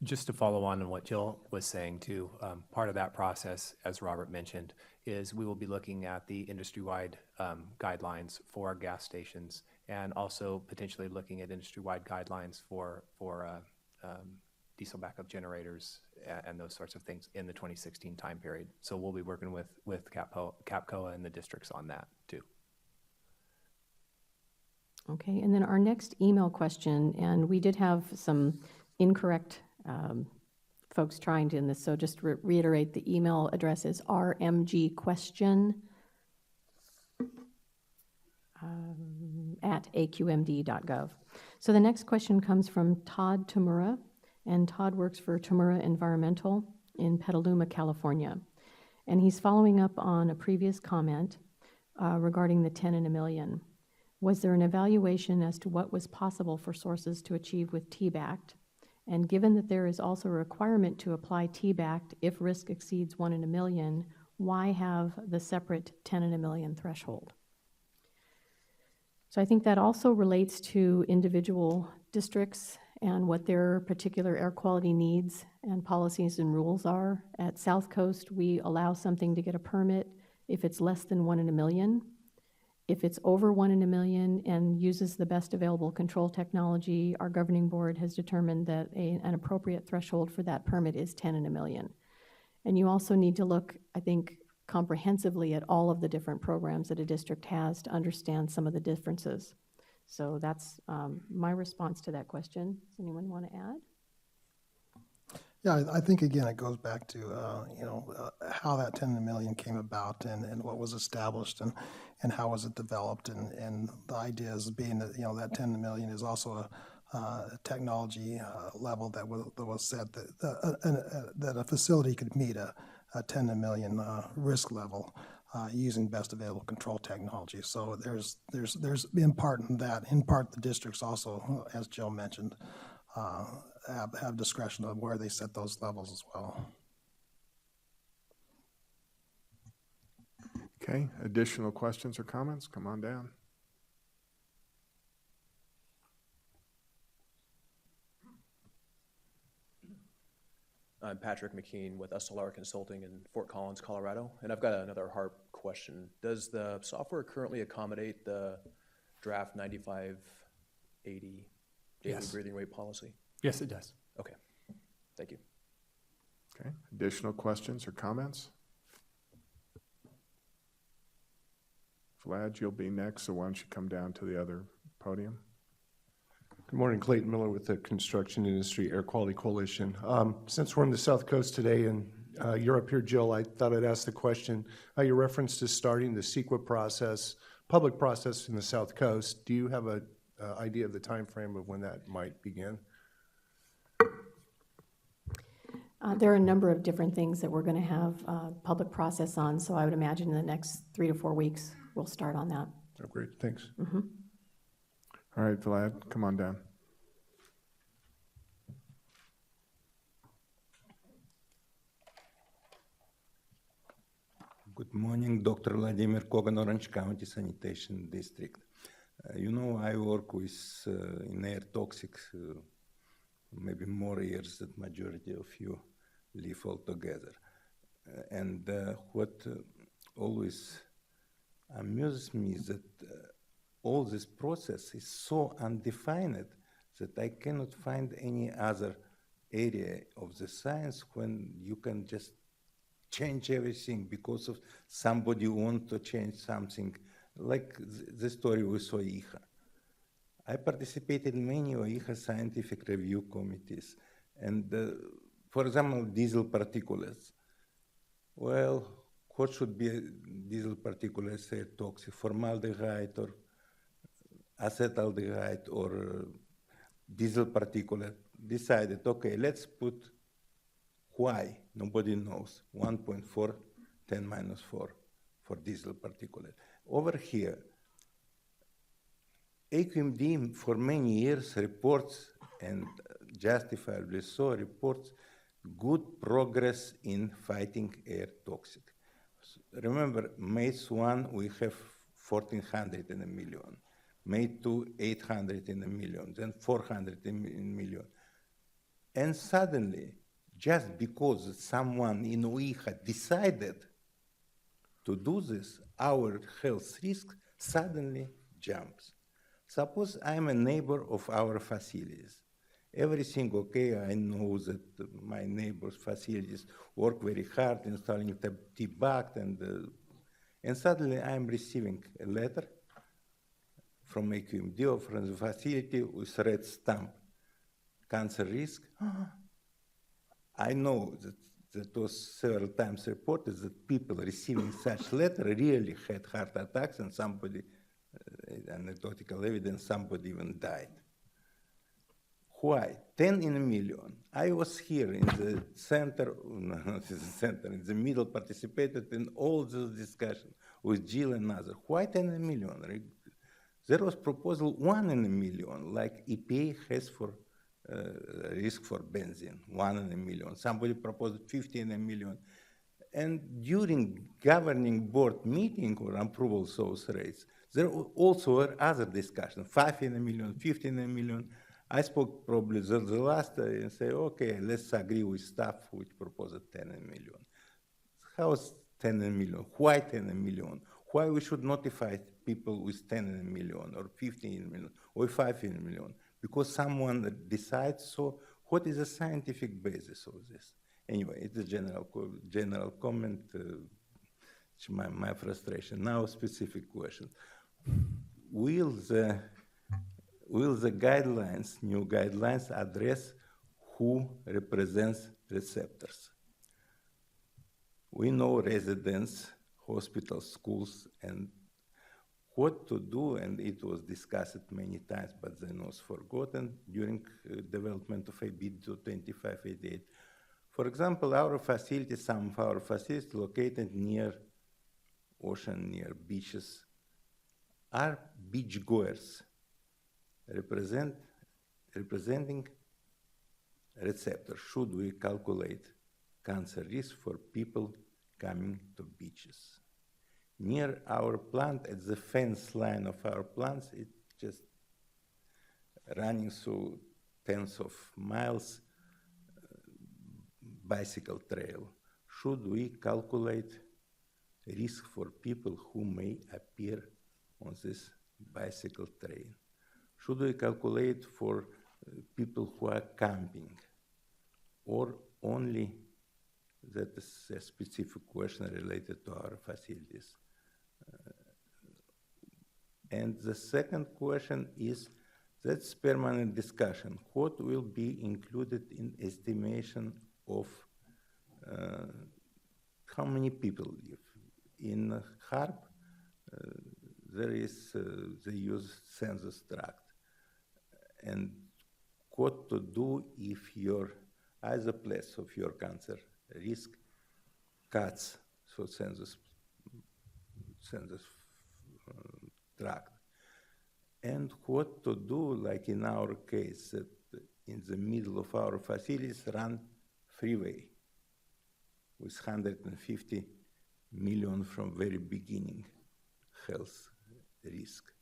Just to follow on what Jill was saying too, part of that process, as Robert mentioned, is we will be looking at the industry-wide guidelines for gas stations and also potentially looking at industry-wide guidelines for diesel backup generators and those sorts of things in the 2016 time period. So we'll be working with CAPCOA and the districts on that too. Okay, and then our next email question, and we did have some incorrect folks trying to in this, so just reiterate, the email address is rmgquestion at aqmd.gov. So the next question comes from Todd Tamura, and Todd works for Tamura Environmental in Petaluma, California. And he's following up on a previous comment regarding the 10 in a million. Was there an evaluation as to what was possible for sources to achieve with TBACT? And given that there is also a requirement to apply TBACT if risk exceeds 1 in a million, why have the separate 10 in a million threshold? So I think that also relates to individual districts and what their particular air quality needs and policies and rules are. At South Coast, we allow something to get a permit if it's less than 1 in a million. If it's over 1 in a million and uses the best available control technology, our governing board has determined that an appropriate threshold for that permit is 10 in a million. And you also need to look, I think, comprehensively at all of the different programs that a district has to understand some of the differences. So that's my response to that question. Does anyone want to add? Yeah, I think, again, it goes back to, how that 10 in a million came about and what was established and how was it developed. And the idea is being that, that 10 in a million is also a technology level that was set that a facility could meet a 10 in a million risk level using best available control technology. So there's in part in that. In part, the districts also, as Jill mentioned, have discretion of where they set those levels as well. Okay, additional questions or comments? Come on down. I'm Patrick McKean with SLR Consulting in Fort Collins, Colorado, and I've got another HARP question. Does the software currently accommodate the draft 9580 daily Yes. breathing rate policy? Yes, it does. Okay, thank you. Okay, additional questions or comments? Vlad, you'll be next, so why don't you come down to the other podium? Good morning, Clayton Miller with the Construction Industry Air Quality Coalition. Since we're on the South Coast today and you're up here, Jill, I thought I'd ask the question. Your reference to starting the CEQA process, public process in the South Coast, do you have an idea of the time frame of when that might begin? There are a number of different things that we're going to have public process on, so I would imagine in the next 3 to 4 weeks, we'll start on that. Oh, great, thanks. Mm-hmm. All right, Vlad, come on down. Good morning, Dr. Vladimir Kogan, Orange County Sanitation District. I work with in air toxics maybe more years than majority of you live altogether. And what always amuses me is that all this process is so undefined that I cannot find any other area of the science when you can just change everything because of somebody want to change something, like the story with OIHA. I participated in many OIHA scientific review committees, and for example, diesel particulates. Well, what should be diesel particulates air toxic? Formaldehyde or acetaldehyde or diesel particulate? Decided, okay, let's put why, nobody knows, 1.4, 10 minus 4 for diesel particulate. Over here, AQMD for many years reports, and justifiably so, reports good progress in fighting air toxic. Remember, MACE 1, we have 1,400 in a million. MACE 2, 800 in a million, then 400 in a million. And suddenly, just because someone in OIHA decided to do this, our health risk suddenly jumps. Suppose I'm a neighbor of our facilities. Everything okay, I know that my neighbor's facilities work very hard installing TBACT, and suddenly I'm receiving a letter from AQMD or from the facility with red stamp, cancer risk. I know that was several times reported that people receiving such letter really had heart attacks, and somebody, anecdotal evidence, somebody even died. Why? 10 in a million. I was here in the center, no, not in the center, in the middle, participated in all those discussions with Jill and others. Why 10 in a million? There was proposal 1 in a million, like EPA has for risk for benzene, 1 in a million. Somebody proposed 50 in a million. And during governing board meeting or approval of those rates, there also were other discussions, 5 in a million, 15 in a million. I spoke probably the last and say, okay, let's agree with staff which proposed 10 in a million. How is 10 in a million? Why 10 in a million? Why we should notify people with 10 in a million or 15 in a million or 5 in a million? Because someone decides, so what is the scientific basis of this? Anyway, it's a general comment, my frustration. Now, specific question. Will the guidelines, new guidelines, address who represents receptors? We know residents, hospitals, schools, and what to do, and it was discussed many times, but then was forgotten during development of AB 2588. For example, our facilities, some of our facilities located near ocean, near beaches, are beach goers representing receptors. Should we calculate cancer risk for people coming to beaches? Near our plant, at the fence line of our plants, it's just running through tens of miles bicycle trail. Should we calculate risk for people who may appear on this bicycle trail? Should we calculate for people who are camping? Or only, that is a specific question related to our facilities. And the second question is, that's permanent discussion. What will be included in estimation of how many people live? In HARP, they use census tract. And what to do if your either place of your cancer risk cuts so census tract. And what to do, like in our case, that in the middle of our facilities run freeway with 150 million from very beginning health risk.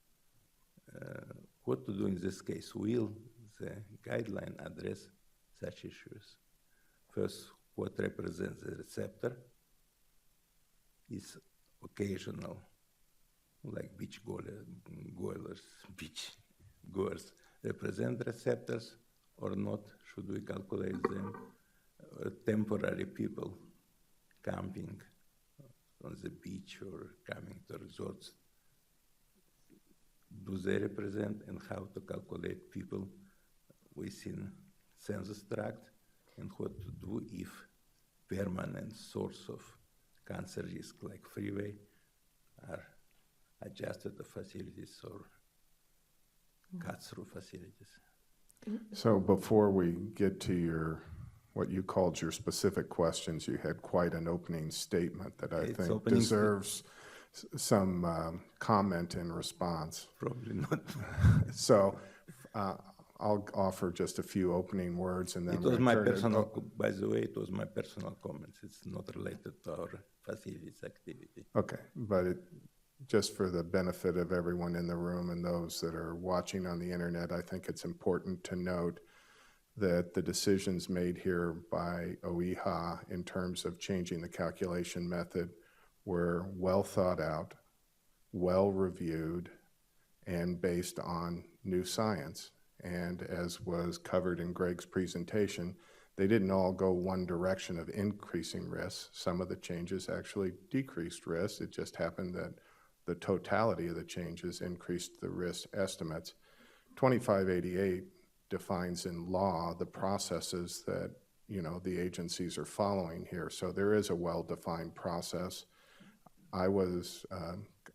What to do in this case? Will the guideline address such issues? First, what represents the receptor is occasional, like beach goers represent receptors or not? Should we calculate them? Temporary people camping on the beach or coming to resorts, do they represent, and how to calculate people within census tract, and what to do if permanent source of cancer risk like freeway are adjusted to facilities or cut through facilities. So before we get to what you called your specific questions, you had quite an opening statement that I think deserves some comment in response. Probably not. So I'll offer just a few opening words and then it was my personal, by the way, it was my personal comments. It's not related to our facilities activity. Okay, but just for the benefit of everyone in the room and those that are watching on the internet, I think it's important to note that the decisions made here by OEHA in terms of changing the calculation method were well thought out, well reviewed, and based on new science. And as was covered in Greg's presentation, they didn't all go one direction of increasing risk. Some of the changes actually decreased risk. It just happened that the totality of the changes increased the risk estimates. 2588 defines in law the processes that the agencies are following here. So there is a well-defined process. I was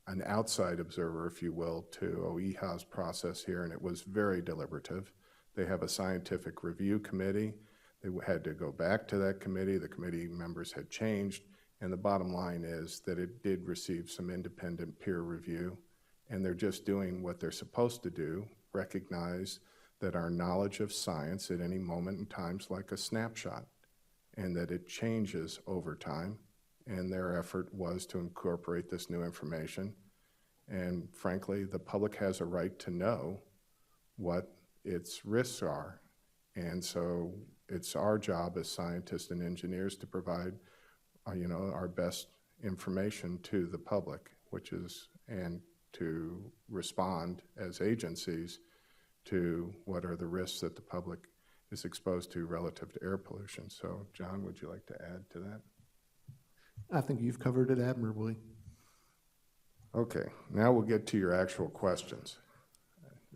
an outside observer, if you will, to OEHA's process here, and it was very deliberative. They have a scientific review committee. They had to go back to that committee. The committee members had changed. And the bottom line is that it did receive some independent peer review. And they're just doing what they're supposed to do, recognize that our knowledge of science at any moment in time is like a snapshot, and that it changes over time. And their effort was to incorporate this new information. And frankly, the public has a right to know what its risks are. And so it's our job as scientists and engineers to provide, our best information to the public, and to respond as agencies to what are the risks that the public is exposed to relative to air pollution. So, John, would you like to add to that? I think you've covered it admirably. Okay, now we'll get to your actual questions.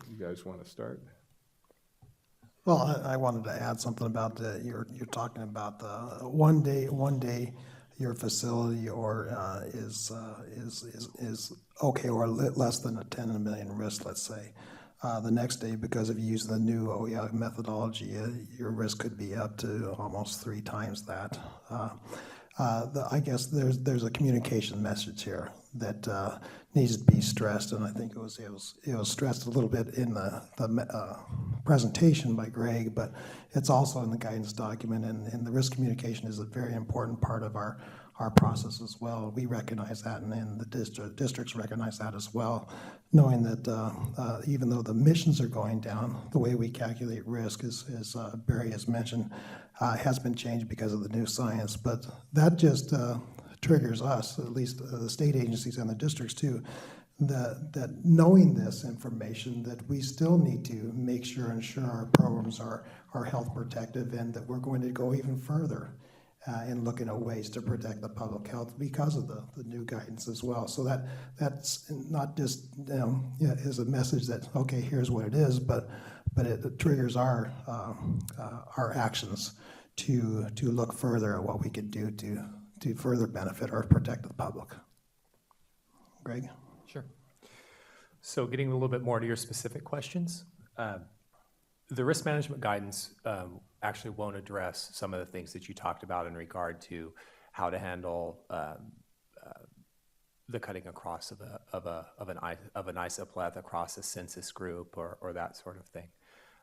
You guys want to start? Well, I wanted to add something about you're talking about the one day your facility is okay or less than a 10 in a million risk, let's say. The next day, because if you use the new OEI methodology, your risk could be up to almost 3 times that. I guess there's a communication message here that needs to be stressed, and I think it was stressed a little bit in the presentation by Greg, but it's also in the guidance document, and the risk communication is a very important part of our process as well. We recognize that, and the districts recognize that as well, knowing that even though the emissions are going down, the way we calculate risk, as Barry has mentioned, has been changed because of the new science. But that just triggers us, at least the state agencies and the districts too, that knowing this information, that we still need to make sure and ensure our programs are health protective, and that we're going to go even further in looking at ways to protect the public health because of the new guidance as well. So that's not just is a message that, okay, here's what it is, but it triggers our actions to look further at what we can do to further benefit or protect the public. Greg? Sure. So getting a little bit more to your specific questions, the risk management guidance actually won't address some of the things that you talked about in regard to how to handle the cutting across of an isopleth across a census group or that sort of thing,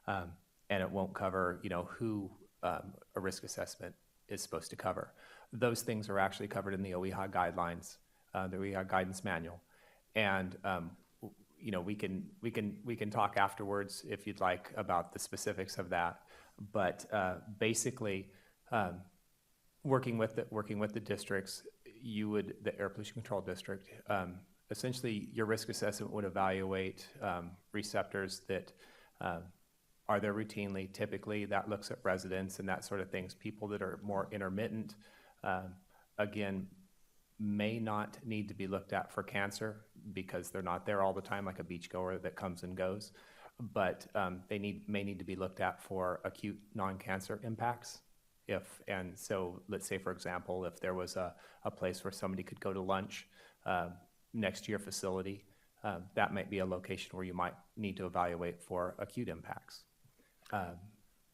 and it won't cover who a risk assessment is supposed to cover. Those things are actually covered in the OEHA guidelines, the OEHA guidance manual, and we can talk afterwards if you'd like about the specifics of that. But basically, working with the districts, the air pollution control district, essentially your risk assessment would evaluate receptors that are there routinely. Typically, that looks at residents and that sort of things. People that are more intermittent, again, may not need to be looked at for cancer because they're not there all the time, like a beachgoer that comes and goes. But they may need to be looked at for acute non-cancer impacts. So let's say, for example, if there was a place where somebody could go to lunch next to your facility, that might be a location where you might need to evaluate for acute impacts.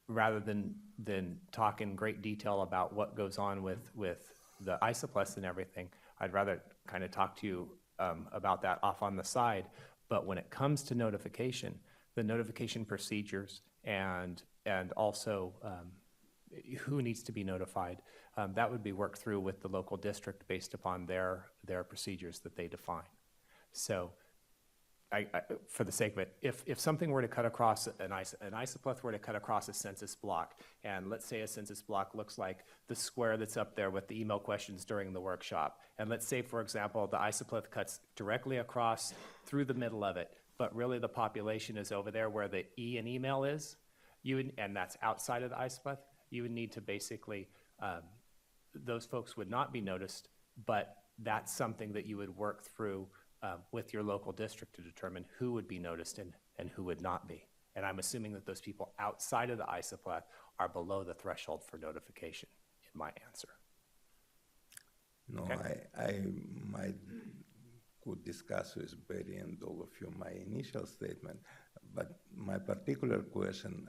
Rather than talk in great detail about what goes on with the isopleths and everything, I'd rather kind of talk to you about that off on the side. But when it comes to notification, the notification procedures and also who needs to be notified, that would be worked through with the local district based upon their procedures that they define. So I, for the sake of it, if something were to cut across an isopleth were to cut across a census block, and let's say a census block looks like the square that's up there with the email questions during the workshop, and let's say, for example, the isopleth cuts directly across through the middle of it, but really the population is over there where the E in email is, and that's outside of the isopleth, you would need to basically, those folks would not be noticed, but that's something that you would work through with your local district to determine who would be noticed and who would not be. And I'm assuming that those people outside of the isopleth are below the threshold for notification in my answer. No, Okay. my could discuss with Barry and all of you my initial statement, but my particular question,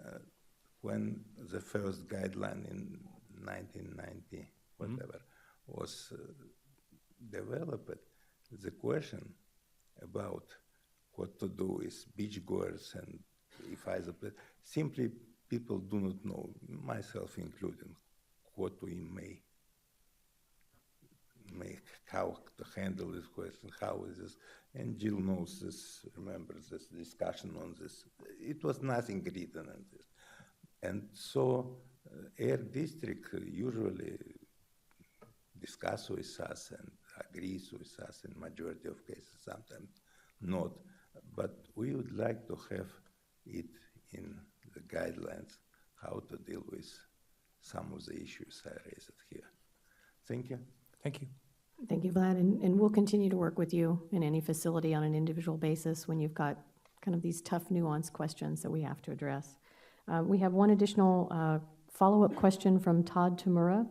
when the first guideline in 1990, whatever, was developed, the question about what to do with beachgoers and if simply people do not know, myself included, what we may make, how to handle this question, how is this, and Jill knows this, remembers this discussion on this. It was nothing written on this. And so Air District usually discuss with us and agrees with us in majority of cases, sometimes not. But we would like to have it in the guidelines how to deal with some of the issues I raised here. Thank you. Thank you. Thank you, Vlad, and we'll continue to work with you in any facility on an individual basis when you've got kind of these tough, nuanced questions that we have to address. We have one additional follow-up question from Todd Tamura,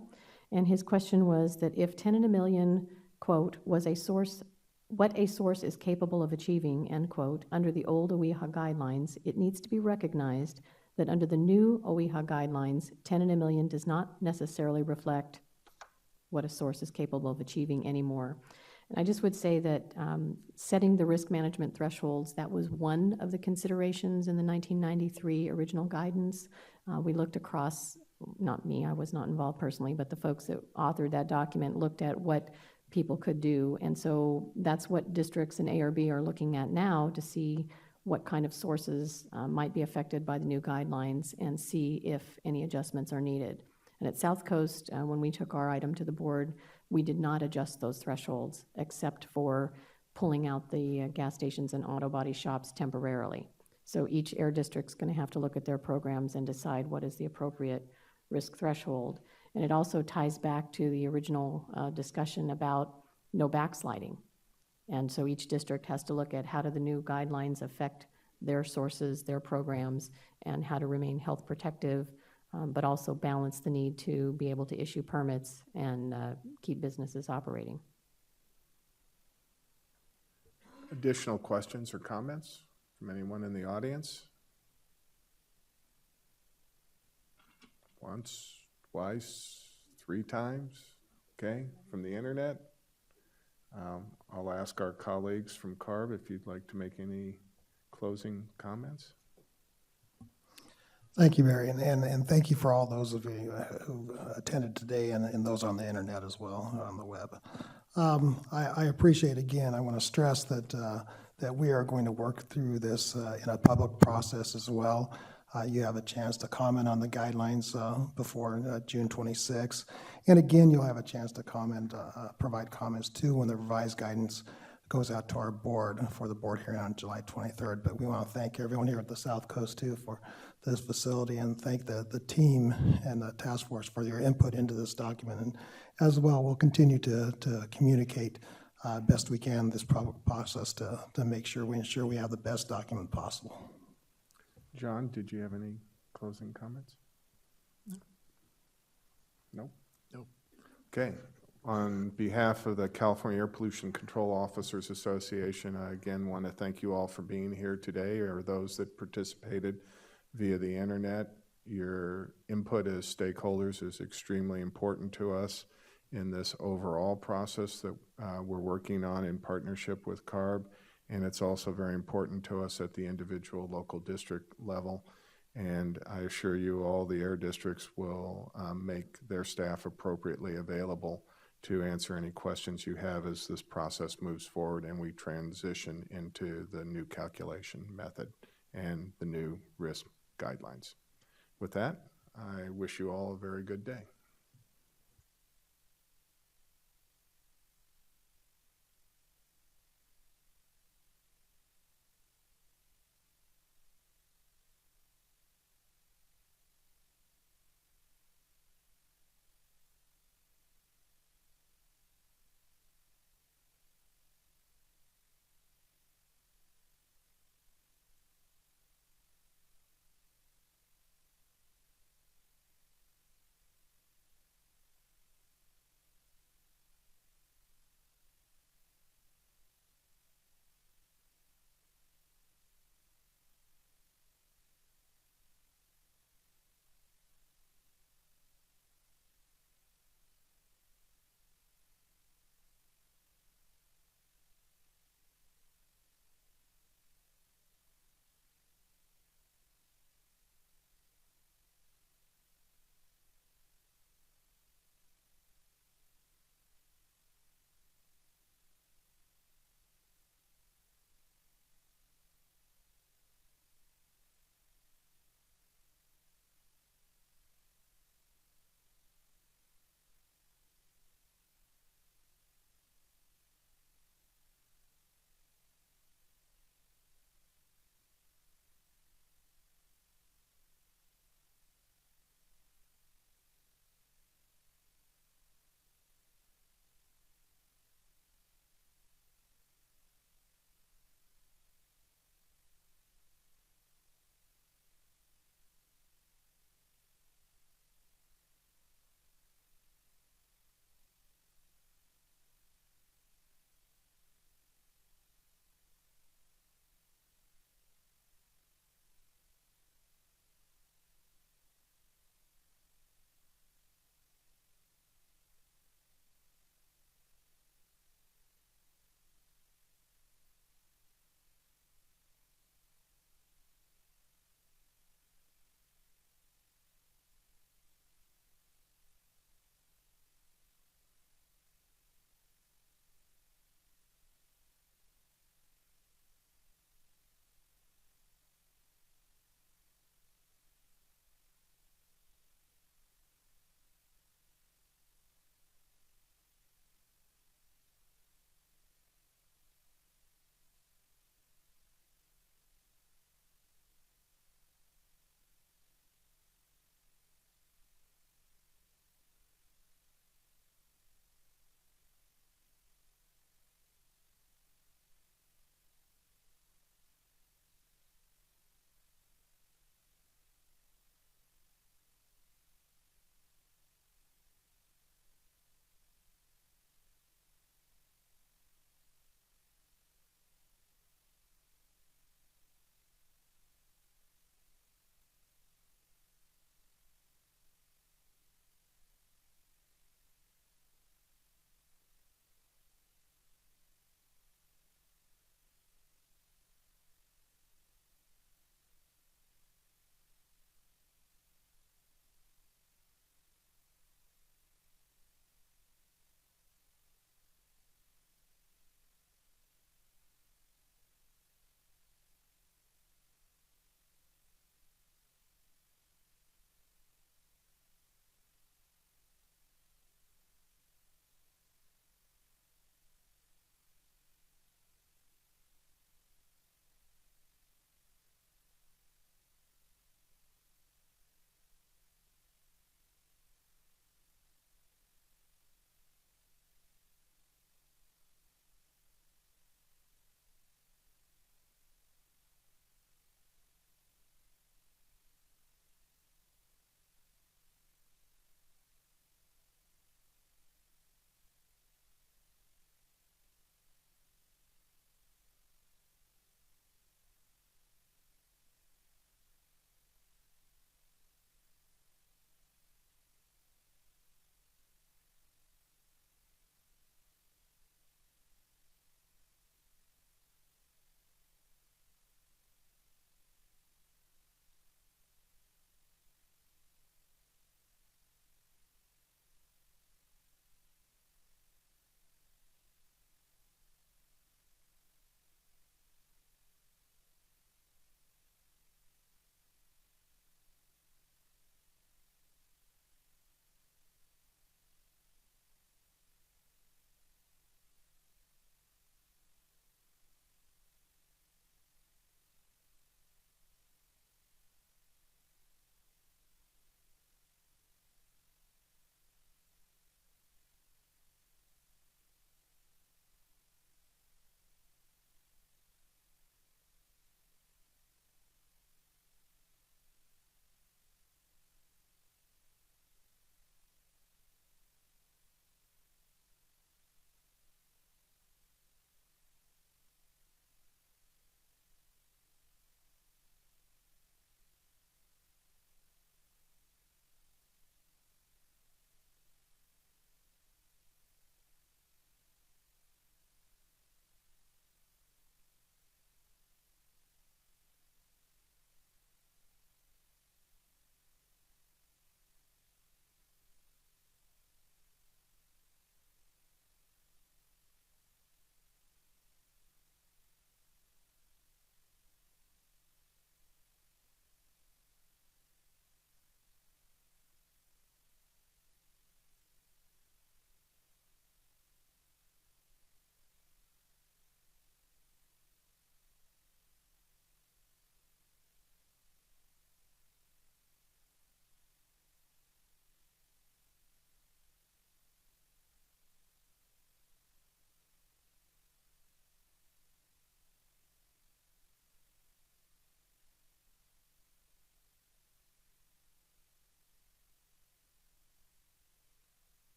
and his question was that if 10 in a million, quote, was a source, what a source is capable of achieving, end quote, under the old OEHA guidelines, it needs to be recognized that under the new OEHA guidelines, 10 in a million does not necessarily reflect what a source is capable of achieving anymore. And I just would say that setting the risk management thresholds, that was one of the considerations in the 1993 original guidance. We looked across, not me, I was not involved personally, but the folks that authored that document looked at what people could do. And so that's what districts and ARB are looking at now to see what kind of sources might be affected by the new guidelines and see if any adjustments are needed. And at South Coast, when we took our item to the board, we did not adjust those thresholds except for pulling out the gas stations and auto body shops temporarily. So each air district's going to have to look at their programs and decide what is the appropriate risk threshold. And it also ties back to the original discussion about no backsliding. And so each district has to look at how do the new guidelines affect their sources, their programs, and how to remain health protective, but also balance the need to be able to issue permits and keep businesses operating. Additional questions or comments from anyone in the audience? Once, twice, 3 times, okay, from the internet? I'll ask our colleagues from CARB if you'd like to make any closing comments. Thank you, Barry, and thank you for all those of you who attended today and those on the internet as well, on the web. I appreciate, again, I want to stress that we are going to work through this in a public process as well. You have a chance to comment on the guidelines before June 26th. And again, you'll have a chance to comment, provide comments too when the revised guidance goes out to our board for the board hearing on July 23rd. But we want to thank everyone here at the South Coast too for this facility and thank the team and the task force for your input into this document. And as well, we'll continue to communicate best we can this process to make sure we ensure we have the best document possible. John, did you have any closing comments? No? No. Okay. On behalf of the California Air Pollution Control Officers Association, I again want to thank you all for being here today, or those that participated via the internet. Your input as stakeholders is extremely important to us in this overall process that we're working on in partnership with CARB. And it's also very important to us at the individual local district level. And I assure you all the air districts will make their staff appropriately available to answer any questions you have as this process moves forward and we transition into the new calculation method and the new risk guidelines. With that, I wish you all a very good day.